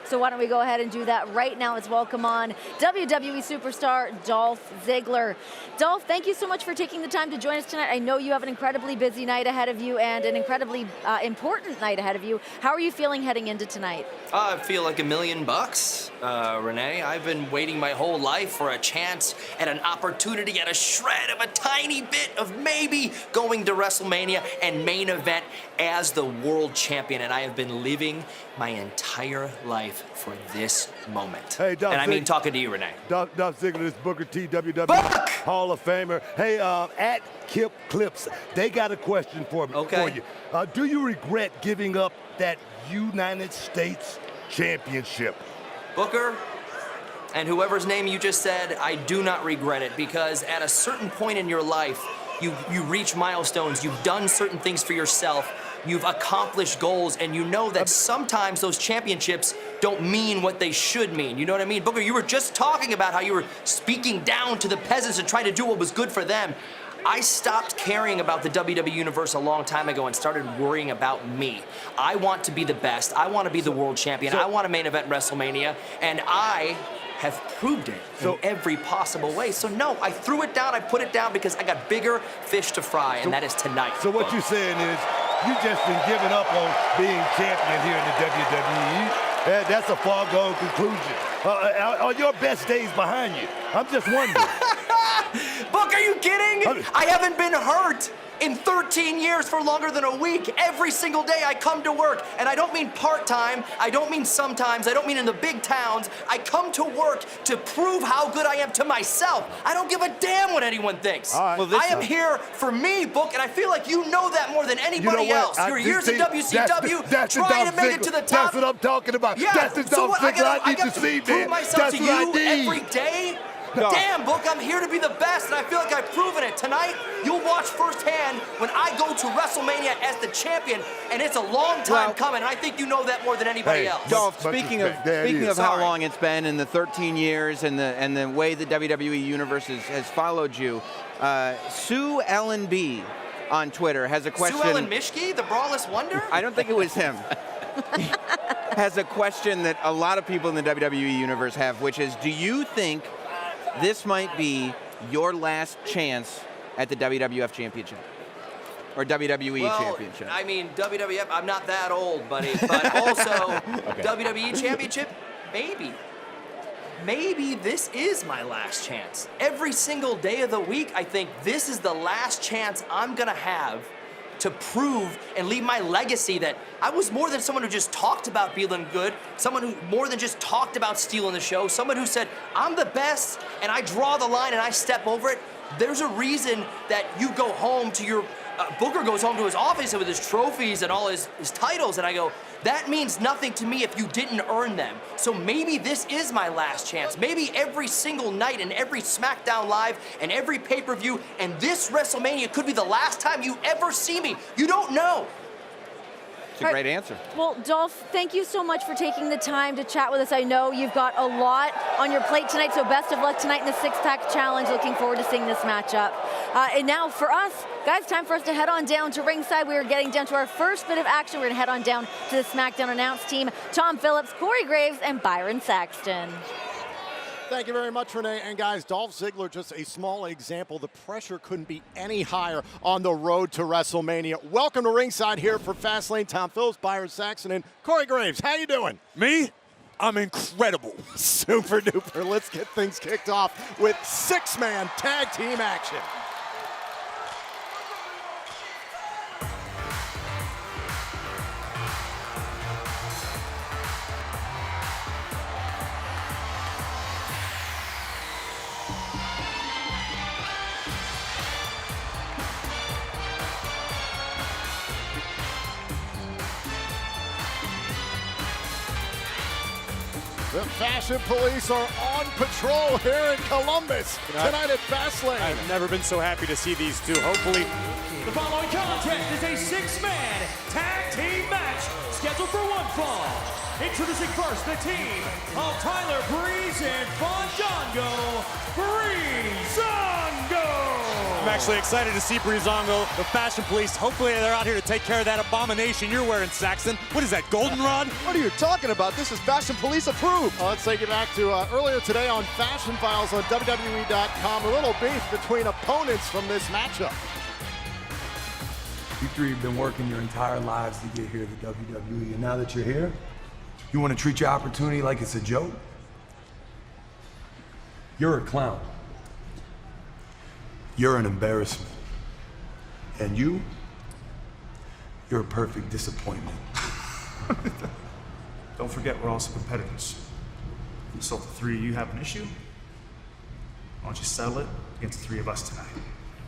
So why don't we go ahead and do that right now? Let's welcome on WWE superstar Dolph Ziggler. Dolph, thank you so much for taking the time to join us tonight. I know you have an incredibly busy night ahead of you and an incredibly important night ahead of you. How are you feeling heading into tonight? I feel like $1 million, Renee. I've been waiting my whole life for a chance at an opportunity at a shred of a tiny bit of maybe going to WrestleMania and main event as the world champion. And I have been living my entire life for this moment. Hey, Dolph and I mean talking to you, Renee. Dolph Ziggler, this Booker T, WWE Hall of Famer. Hey, at Kip Clips, they got a question for you. Do you regret giving up that United States Championship? Booker, and whoever's name you just said, I do not regret it, because at a certain point in your life, you reach milestones, you've done certain things for yourself you've accomplished goals, and you know that sometimes those championships don't mean what they should mean. You know what I mean? Booker, you were just talking about how you were speaking down to the peasants and trying to do what was good for them. I stopped caring about the WWE Universe a long time ago and started worrying about me. I want to be the best. I want to be the world champion. I want to main event WrestleMania, and I have proved it in every possible way. So no, I threw it down, I put it down because I got bigger fish to fry, and that is tonight. So what you're saying is you just been giving up on being champion here in the WWE. That's a foregone conclusion. Are your best days behind you? I'm just wondering. Book, are you kidding? I haven't been hurt in 13 years for longer than a week. Every single day I come to work, and I don't mean part-time, I don't mean sometimes, I don't mean in the big towns. I come to work to prove how good I am to myself. I don't give a damn what anyone thinks. All right. Well, I am here for me, Book, and I feel like you know that more than anybody else. You're years in WCW, trying to make it to the top. That's what I'm talking about. Yeah, that's the so what, I need gotta to see, prove man. myself That's to what I you need. every day? No. Damn, Book, I'm here to be the best, and I feel like I've proven it. Tonight, you'll watch firsthand when I go to WrestleMania as the champion, and it's a long time coming, and I think you know that more than anybody else. Dolph, speaking of how long it's been and the 13 years and the way the WWE Universe has followed you, Sue Ellen B on Twitter has a question. Sue Ellen Mishke, the Brawless Wonder? I don't think it was him. Has a question that a lot of people in the WWE Universe have, which is, do you think this might be your last chance at the WWF Championship? Or WWE Championship? I mean, WWF, I'm not that old, buddy, but also WWE Championship, maybe. Maybe this is my last chance. Every single day of the week, I think this is the last chance I'm gonna have to prove and leave my legacy that I was more than someone who just talked about feeling good, someone who more than just talked about stealing the show, someone who said, I'm the best, and I draw the line and I step over it. There's a reason that you go home to your, Booker goes home to his office with his trophies and all his titles, and I go, that means nothing to me if you didn't earn them. So maybe this is my last chance. Maybe every single night and every SmackDown Live and every pay-per-view and this WrestleMania could be the last time you ever see me. You don't know. It's a great answer. Well, Dolph, thank you so much for taking the time to chat with us. I know you've got a lot on your plate tonight, so best of luck tonight in the six-pack challenge. Looking forward to seeing this matchup. And now for us, guys, time for us to head on down to ringside. We are getting down to our first bit of action. We're gonna head on down to the SmackDown announce team. Tom Phillips, Corey Graves, and Byron Saxton. Thank you very much, Renee. And guys, Dolph Ziggler, just a small example. The pressure couldn't be any higher on the road to WrestleMania. Welcome to ringside here for Fastlane. Tom Phillips, Byron Saxton, and Corey Graves. How you doing? Me? I'm incredible. Super duper. Let's get things kicked off with six-man tag team action. The Fashion Police are on patrol here in Columbus tonight at Fastlane. I've never been so happy to see these two. Hopefully. The following contest is a six-man tag team match scheduled for one fall. Introducing first the team of Tyler Breeze and Fandango Breezango. I'm actually excited to see Breezango, the Fashion Police. Hopefully they're out here to take care of that abomination you're wearing, Saxton. What is that, goldenrod? What are you talking about? This is Fashion Police approved. Let's take it back to earlier today on Fashion Files on WWE.com. A little beef between opponents from this matchup. You three have been working your entire lives to get here to WWE, and now that you're here, you want to treat your opportunity like it's a joke? You're a clown. You're an embarrassment. And you're a perfect disappointment. Don't forget, we're also competitors. So if the three of you have an issue, why don't you settle it against the three of us tonight?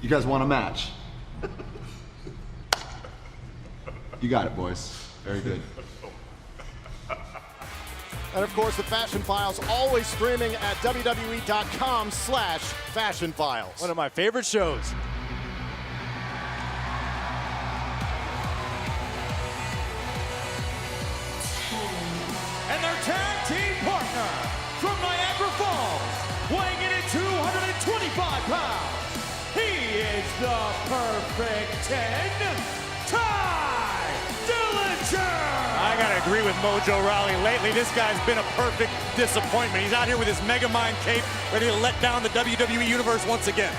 You guys want a match? You got it, boys. Very good. And of course, the Fashion Files always streaming at WWE.com/Fashion Files. One of my favorite shows. Big Ten, Ty Dillinger! I gotta agree with Mojo Rawley. Lately, this guy's been a perfect disappointment. He's out here with his Megamind cape, ready to let down the WWE Universe once again.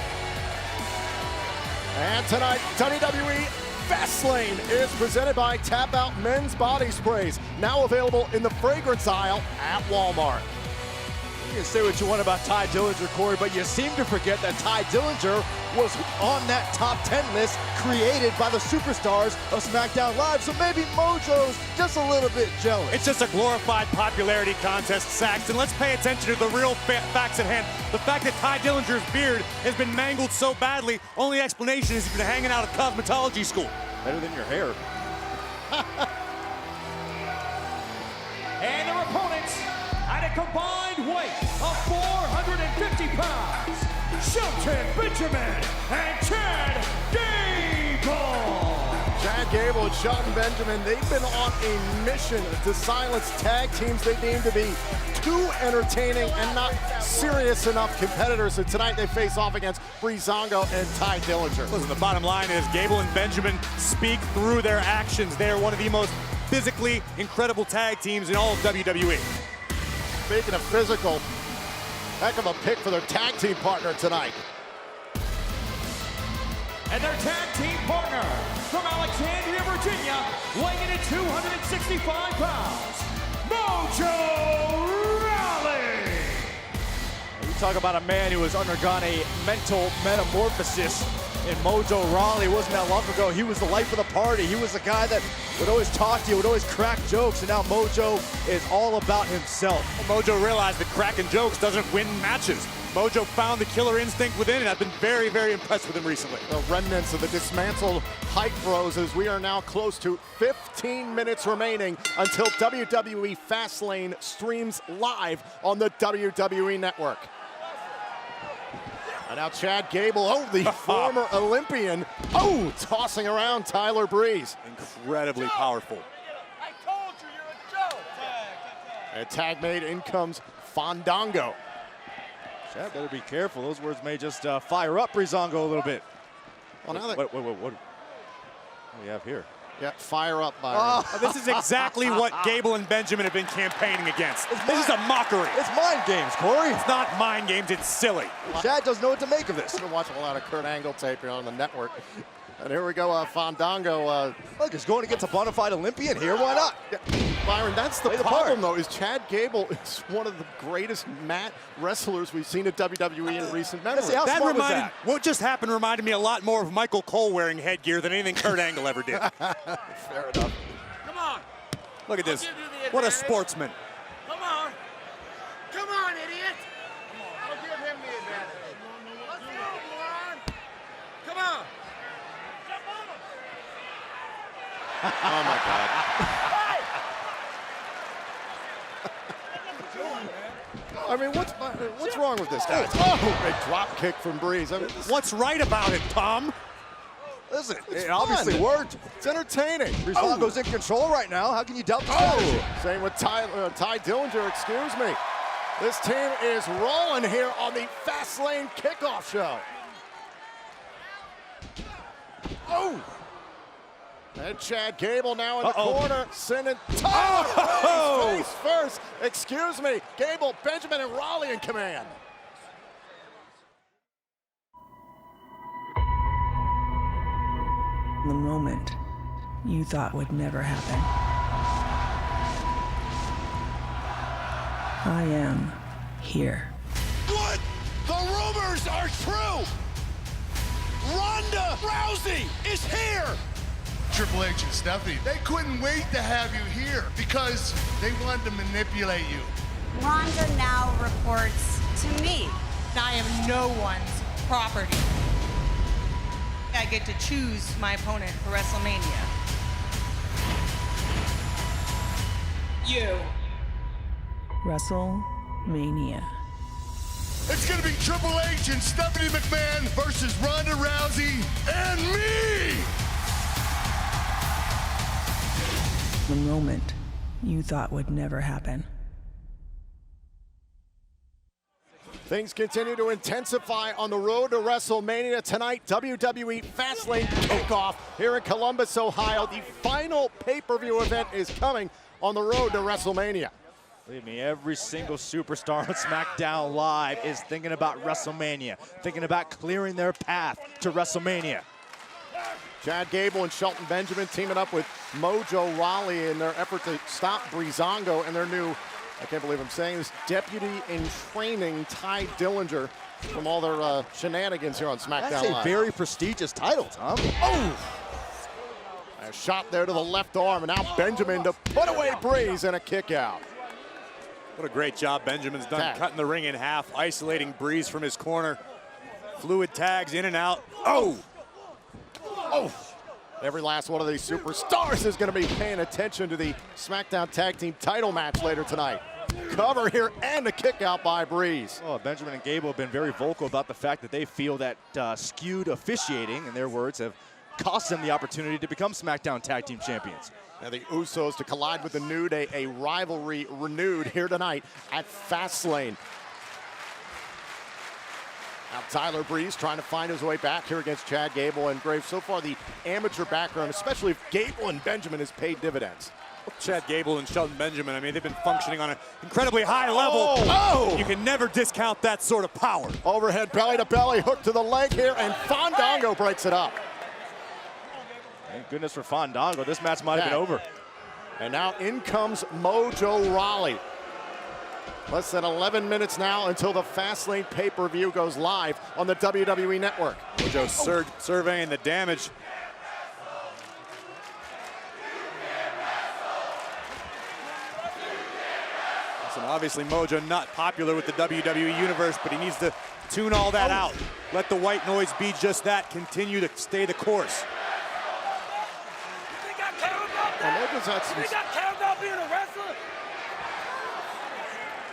And tonight, WWE Fastlane is presented by Tap Out Men's Body Sprays, now available in the fragrance aisle at Walmart. You can say what you want about Ty Dillinger, Corey, but you seem to forget that Ty Dillinger was on that top 10 list created by the superstars of SmackDown Live, so maybe Mojo's just a little bit jealous. It's just a glorified popularity contest, Saxton. Let's pay attention to the real facts at hand. The fact that Ty Dillinger's beard has been mangled so badly, only explanation is he's been hanging out at cosmetology school. Better than your hair. And their opponents at a combined weight of 450 pounds, Shelton Benjamin and Chad Gable. Chad Gable and Shelton Benjamin, they've been on a mission to silence tag teams they deem to be too entertaining and not serious enough competitors. And tonight they face off against Breezango and Ty Dillinger. Listen, the bottom line is Gable and Benjamin speak through their actions. They are one of the most physically incredible tag teams in all of WWE. Speaking of physical, heck of a pick for their tag team partner tonight. And their tag team partner from Alexandria, Virginia, weighing in at 265 pounds, Mojo Rawley. You talk about a man who has undergone a mental metamorphosis in Mojo Rawley. It wasn't that long ago. He was the life of the party. He was the guy that would always talk to you, would always crack jokes, and now Mojo is all about himself. Mojo realized that cracking jokes doesn't win matches. Mojo found the killer instinct within, and I've been very, very impressed with him recently. The remnants of the dismantled Hype Bros, as we are now close to 15 minutes remaining until WWE Fastlane streams live on the WWE Network. And now Chad Gable, the former Olympian, tossing around Tyler Breeze. Incredibly powerful. I told you you're a joke. And tag mate, in comes Fandango. Chad better be careful. Those words may just fire up Breezango a little bit. Well, now what do we have here? Yeah, fire up, Byron. This is exactly what Gable and Benjamin have been campaigning against. This is a mockery. It's mind games, Corey. It's not mind games, it's silly. Chad doesn't know what to make of this. I've been watching a lot of Kurt Angle tape here on the network. And here we go, Fandango. Look, he's going against a bona fide Olympian here. Why not? Byron, that's the Play the problem, part. though, is Chad Gable is one of the greatest mat wrestlers we've seen at WWE in recent memory. What just happened reminded me a lot more of Michael Cole wearing headgear than anything Kurt Angle ever did. Fair enough. Come on. Look at this. What a sportsman. Come on. Come on, idiot. I'll give him the advantage. Let's go, moron. Come on. Oh, my God. I mean, what's wrong with this guy? Oh, big drop kick from Breeze. I mean, What's right about it, Tom? Listen, It obviously worked. It's entertaining. Breezango's in control right now. How can you doubt the strategy? Same with Ty Dillinger, excuse me. This team is rolling here on the Fastlane kickoff show. Oh! And Chad Gable now in the corner, sending Tyler face first. Excuse me, Gable, Benjamin, and Rawley in command. The moment you thought would never happen. I am here. What? The rumors are true! Ronda Rousey is here! Triple H and Stephanie, they couldn't wait to have you here because they wanted to manipulate you. Ronda now reports to me. I am no one's property. I get to choose my opponent for WrestleMania. You. WrestleMania. It's gonna be Triple H and Stephanie McMahon versus Ronda Rousey and me! The moment you thought would never happen. Things continue to intensify on the road to WrestleMania tonight. WWE Fastlane kickoff here in Columbus, Ohio. The final pay-per-view event is coming on the road to WrestleMania. Believe me, every single superstar on SmackDown Live is thinking about WrestleMania, thinking about clearing their path to WrestleMania. Chad Gable and Shelton Benjamin teaming up with Mojo Rawley in their effort to stop Breezango and their new, I can't believe I'm saying this, deputy in training, Ty Dillinger, from all their shenanigans here on SmackDown That's Live. a very prestigious title, Tom. Oh! A shot there to the left arm, and now Benjamin to put away Breeze and a kick out. What a great job Benjamin's done, cutting the ring in half, isolating Breeze from his corner. Fluid tags in and out. Oh! Oh! Every last one of these superstars is going to be paying attention to the SmackDown Tag Team title match later tonight. Cover here and a kick out by Breeze. Oh, Benjamin and Gable have been very vocal about the fact that they feel that skewed officiating, in their words, have cost them the opportunity to become SmackDown Tag Team Champions. Now the Usos to collide with the New Day, a rivalry renewed here tonight at Fastlane. Now Tyler Breeze trying to find his way back here against Chad Gable and Graves. So far the amateur background, especially if Gable and Benjamin, has paid dividends. Chad Gable and Shelton Benjamin, I mean, they've been functioning on an incredibly high level. Oh! You can never discount that sort of power. Overhead belly to belly, hook to the leg here, and Fandango breaks it up. Thank goodness for Fandango. This match might have been over. And now in comes Mojo Rawley. Less than 11 minutes now until the Fastlane pay-per-view goes live on the WWE Network. Mojo surveying the damage. Listen, obviously Mojo not popular with the WWE Universe, but he needs to tune all that out. Let the white noise be just that. Continue to stay the course.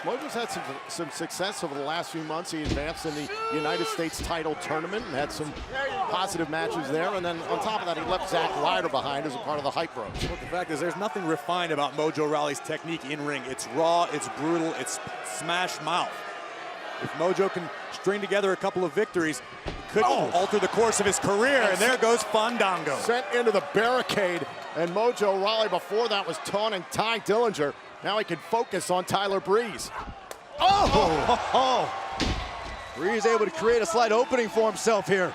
Mojo's had some success over the last few months. He advanced in the United States title tournament and had some positive matches there. And then on top of that, he left Zack Ryder behind as a part of the Hype Bros. But the fact is, there's nothing refined about Mojo Rawley's technique in ring. It's raw, it's brutal, it's smash mouth. If Mojo can string together a couple of victories, it could alter the course of his career. And there goes Fandango. Sent into the barricade. And Mojo Rawley before that was taunting Ty Dillinger. Now he can focus on Tyler Breeze. Breeze able to create a slight opening for himself here.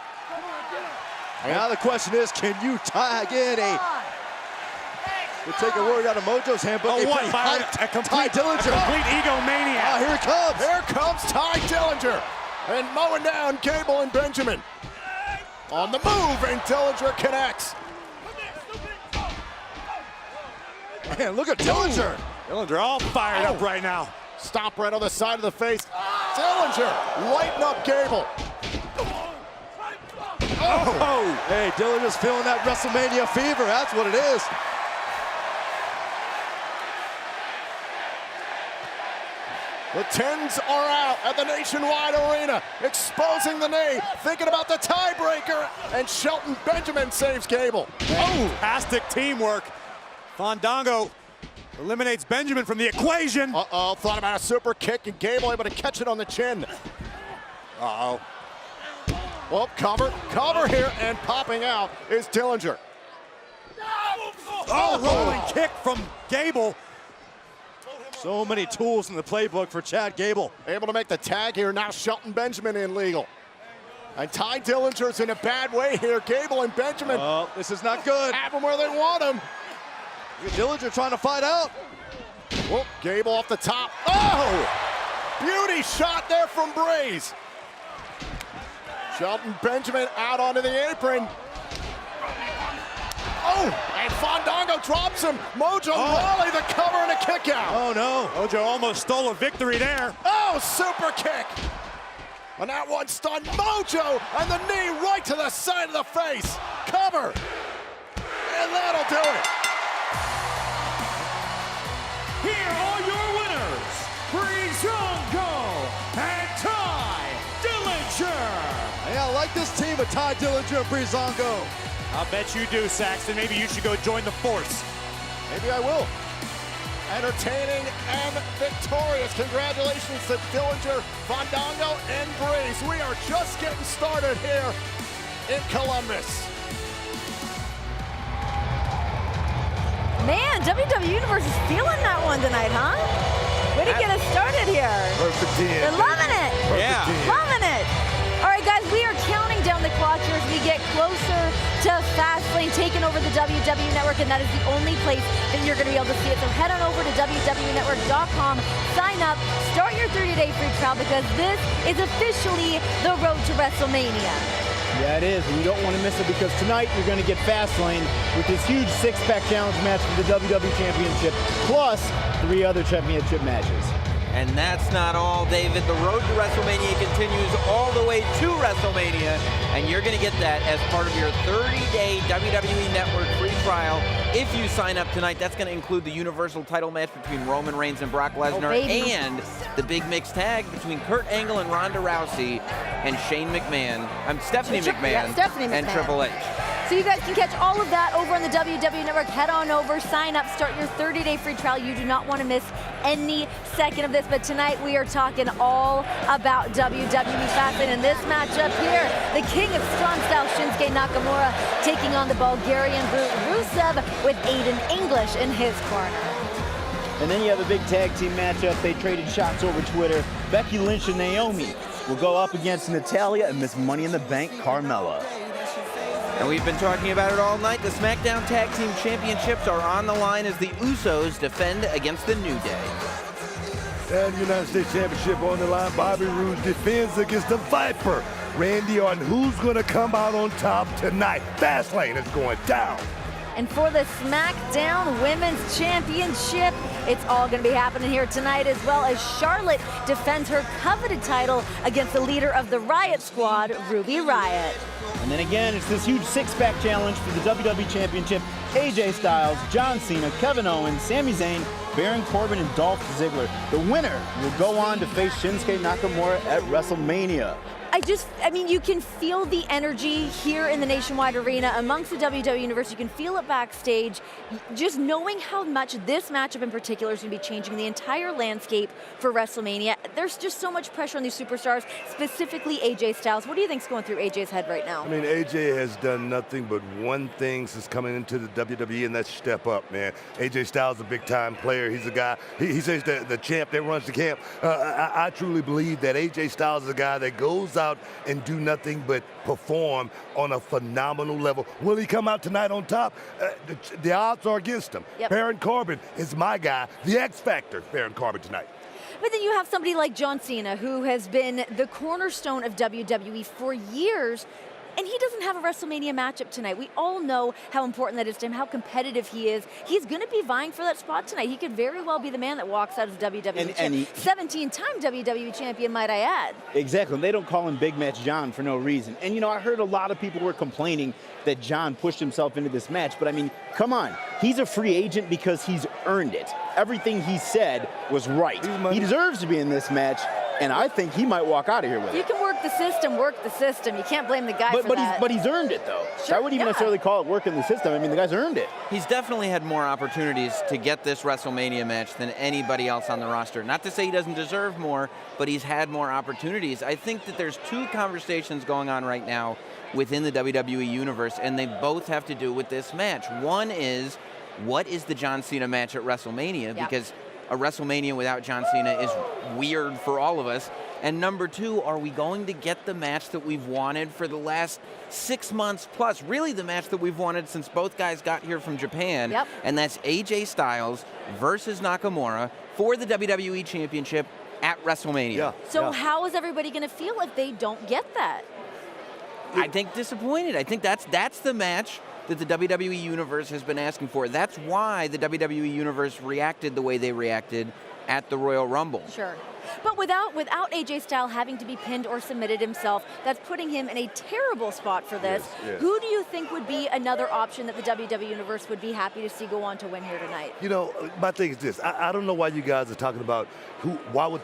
And now the question is, can you tag in a... We'll take a word out of Mojo's handbook. A complete egomaniac. Oh, here it comes. Here comes Ty Dillinger. And mowing down Gable and Benjamin. On the move, and Dillinger connects. Man, look at Dillinger. Dillinger all fired up right now. Stop right on the side of the face. Dillinger lighting up Gable. Hey, Dillinger's feeling that WrestleMania fever. That's what it is. The 10s are out at the Nationwide Arena, exposing the knee, thinking about the tiebreaker, and Shelton Benjamin saves Gable. Fantastic teamwork. Fandango eliminates Benjamin from the equation. Thought about a super kick, and Gable able to catch it on the chin. Well, cover here, and popping out is Dillinger. Rolling kick from Gable. So many tools in the playbook for Chad Gable. Able to make the tag here, now Shelton Benjamin illegal. And Ty Dillinger's in a bad way here. Gable and Benjamin. Oh, this is not good. Have him where they want him. Dillinger trying to fight out. Well, Gable off the top. Beauty shot there from Breeze. Shelton Benjamin out onto the apron. And Fandango drops him. Mojo Rawley the cover and a kick out. Oh no. Mojo almost stole a victory there. Super kick. And that one stunned Mojo, and the knee right to the side of the face. Cover. And that'll do it. Here are your winners, Breezango and Ty Dillinger. Hey, I like this team of Ty Dillinger and Breezango. I'll bet you do, Saxton. Maybe you should go join the force. Maybe I will. entertaining and victorious. Congratulations to Dillinger, Fandango, and Breeze. We are just getting started here in Columbus. Man, WWE Universe is feeling that one tonight, huh? Way to get us started here. Perfect 10. They're loving it. Yeah. Loving it. All right, guys, we are counting down the clock here as we get closer to Fastlane taking over the WWE Network, and that is the only place that you're going to be able to see it. So head on over to WWEnetwork.com, sign up, start your 30-day free trial, because this is officially the road to WrestleMania. Yeah, it is, and you don't want to miss it, because tonight you're going to get Fastlane with this huge six-pack challenge match for the WWE Championship, plus 3 other championship matches. And that's not all, David. The road to WrestleMania continues all the way to WrestleMania, and you're going to get that as part of your 30-day WWE Network free trial. If you sign up tonight, that's going to include the Universal title match between Roman Reigns and Brock Lesnar, and the big mixed tag between Kurt Angle and Ronda Rousey and Stephanie McMahon and Triple H. So you guys can catch all of that over on the WWE Network. Head on over, sign up, start your 30-day free trial. You do not want to miss any second of this. But tonight we are talking all about WWE Fastlane and this matchup here. The King of Strong Style, Shinsuke Nakamura, taking on the Bulgarian brute Rusev with Aiden English in his corner. And then you have a big tag team matchup. They traded shots over Twitter. Becky Lynch and Naomi will go up against Natalya and Miss Money in the Bank, Carmella. And we've been talking about it all night. The SmackDown Tag Team Championships are on the line as the Usos defend against the New Day. And the United States Championship on the line. Bobby Roode defends against the Viper. Randy on who's going to come out on top tonight. Fastlane is going down. And for the SmackDown Women's Championship, it's all going to be happening here tonight, as well as Charlotte defends her coveted title against the leader of the Riot Squad, Ruby Riott. And then again, it's this huge six-pack challenge for the WWE Championship. AJ Styles, John Cena, Kevin Owens, Sami Zayn, Baron Corbin, and Dolph Ziggler. The winner will go on to face Shinsuke Nakamura at WrestleMania. I mean, you can feel the energy here in the Nationwide Arena amongst the WWE Universe. You can feel it backstage. Just knowing how much this matchup in particular is going to be changing the entire landscape for WrestleMania. There's just so much pressure on these superstars, specifically AJ Styles. What do you think's going through AJ's head right now? I mean, AJ has done nothing but one thing since coming into the WWE, and that's step up, man. AJ Styles is a big-time player. He's a guy, he says the champ that runs the camp. I truly believe that AJ Styles is a guy that goes out and do nothing but perform on a phenomenal level. Will he come out tonight on top? The odds are against him. Yep. Baron Corbin is my guy, the X Factor, Baron Corbin tonight. But then you have somebody like John Cena, who has been the cornerstone of WWE for years, and he doesn't have a WrestleMania matchup tonight. We all know how important that is to him, how competitive he is. He's going to be vying for that spot tonight. He could very well be the man that walks out as WWE champion. 17-time WWE champion, might I add. Exactly. They don't call him Big Match John for no reason. And, you know, I heard a lot of people were complaining that John pushed himself into this match. But, I mean, come on. He's a free agent because he's earned it. Everything he said was right. He deserves to be in this match. And I think he might walk out of here with it. You can work the system. You can't blame the guy for that. But he's earned it, though. Sure, I wouldn't even necessarily call it working the system. I mean, the guy's earned it. He's definitely had more opportunities to get this WrestleMania match than anybody else on the roster. Not to say he doesn't deserve more, but he's had more opportunities. I think that there's 2 conversations going on right now within the WWE Universe, and they both have to do with this match. One is, what is the John Cena match at WrestleMania? Yeah. Because a WrestleMania without John Cena is weird for all of us. And number 2, are we going to get the match that we've wanted for the last 6 months plus? Really the match that we've wanted since both guys got here from Japan. Yep. And that's AJ Styles versus Nakamura for the WWE Championship at WrestleMania. So how is everybody going to feel if they don't get that? I think disappointed. I think that's the match that the WWE Universe has been asking for. That's why the WWE Universe reacted the way they reacted at the Royal Rumble. Sure. But without AJ Styles having to be pinned or submitted himself, that's putting him in a terrible spot for this. Yes. Who do you think would be another option that the WWE Universe would be happy to see go on to win here tonight? You know, my thing is this. I don't know why you guys are talking about who would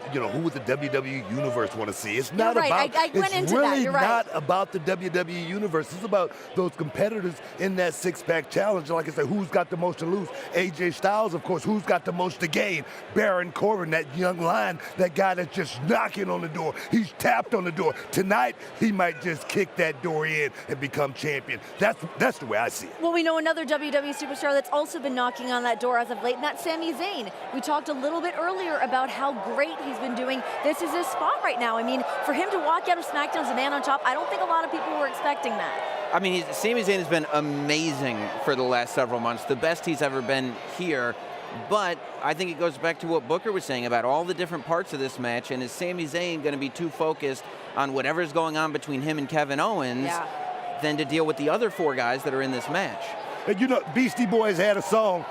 the WWE Universe want to see. It's not right. about, I went it's into really that. You're right. not about the WWE Universe. It's about those competitors in that six-pack challenge. Like I said, who's got the most to lose? AJ Styles, of course. Who's got the most to gain? Baron Corbin, that young lion, that guy that's just knocking on the door. He's tapped on the door. Tonight, he might just kick that door in and become champion. That's the way I see it. Well, we know another WWE superstar that's also been knocking on that door as of late, and that's Sami Zayn. We talked a little bit earlier about how great he's been doing. This is his spot right now. I mean, for him to walk out of SmackDown as a man on top, I don't think a lot of people were expecting that. I mean, Sami Zayn has been amazing for the last several months, the best he's ever been here. But I think it goes back to what Booker was saying about all the different parts of this match, and is Sami Zayn going to be too focused on whatever's going on between him and Kevin Owens than to deal with the other four guys that are in this match? And you know, Beastie Boys had a song,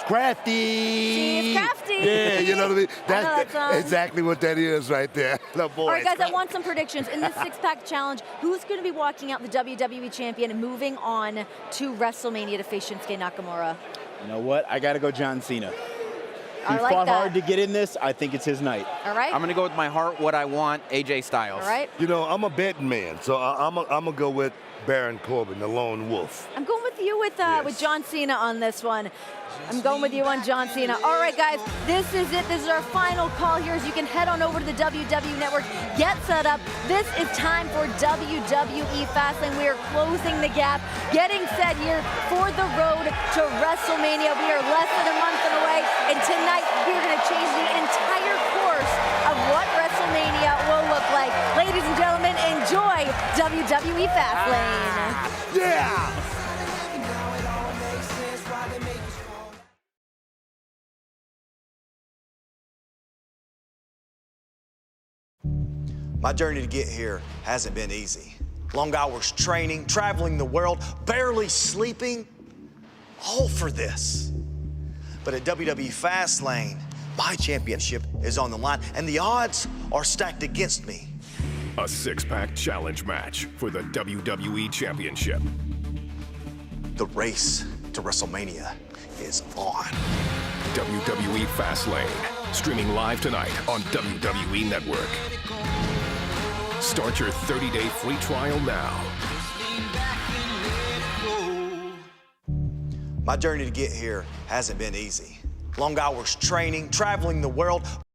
Crafty. She's crafty. Yeah, you know what I mean? That's exactly what that is right there. All right, guys, I want some predictions. In this six-pack challenge, who's going to be walking out the WWE champion and moving on to WrestleMania to face Shinsuke Nakamura? You know what? I got to go John Cena. I He like fought that. hard to get in this. I think it's his night. All right. I'm going to go with my heart, what I want, AJ Styles. All right. You know, I'm a betting man, so I'm going to go with Baron Corbin, the lone wolf. I'm going with you with John Cena on this one. I'm going with you on John Cena. All right, guys, this is it. This is our final call here, as you can head on over to the WWE Network, get set up. This is time for WWE Fastlane. We are closing the gap, getting set here for the road to WrestleMania. We are less than a month away, and tonight we are going to change the entire course of what WrestleMania will look like. Ladies and gentlemen, enjoy WWE Fastlane. Yeah! My journey to get here hasn't been easy. Long hours training, traveling the world, barely sleeping, all for this. But at WWE Fastlane, my championship is on the line, and the odds are stacked against me. A six-pack challenge match for the WWE Championship. The race to WrestleMania is on. WWE Fastlane, streaming live tonight on WWE Network. Start your 30-day free trial now. My journey to get here hasn't been easy. Long hours training, traveling the world,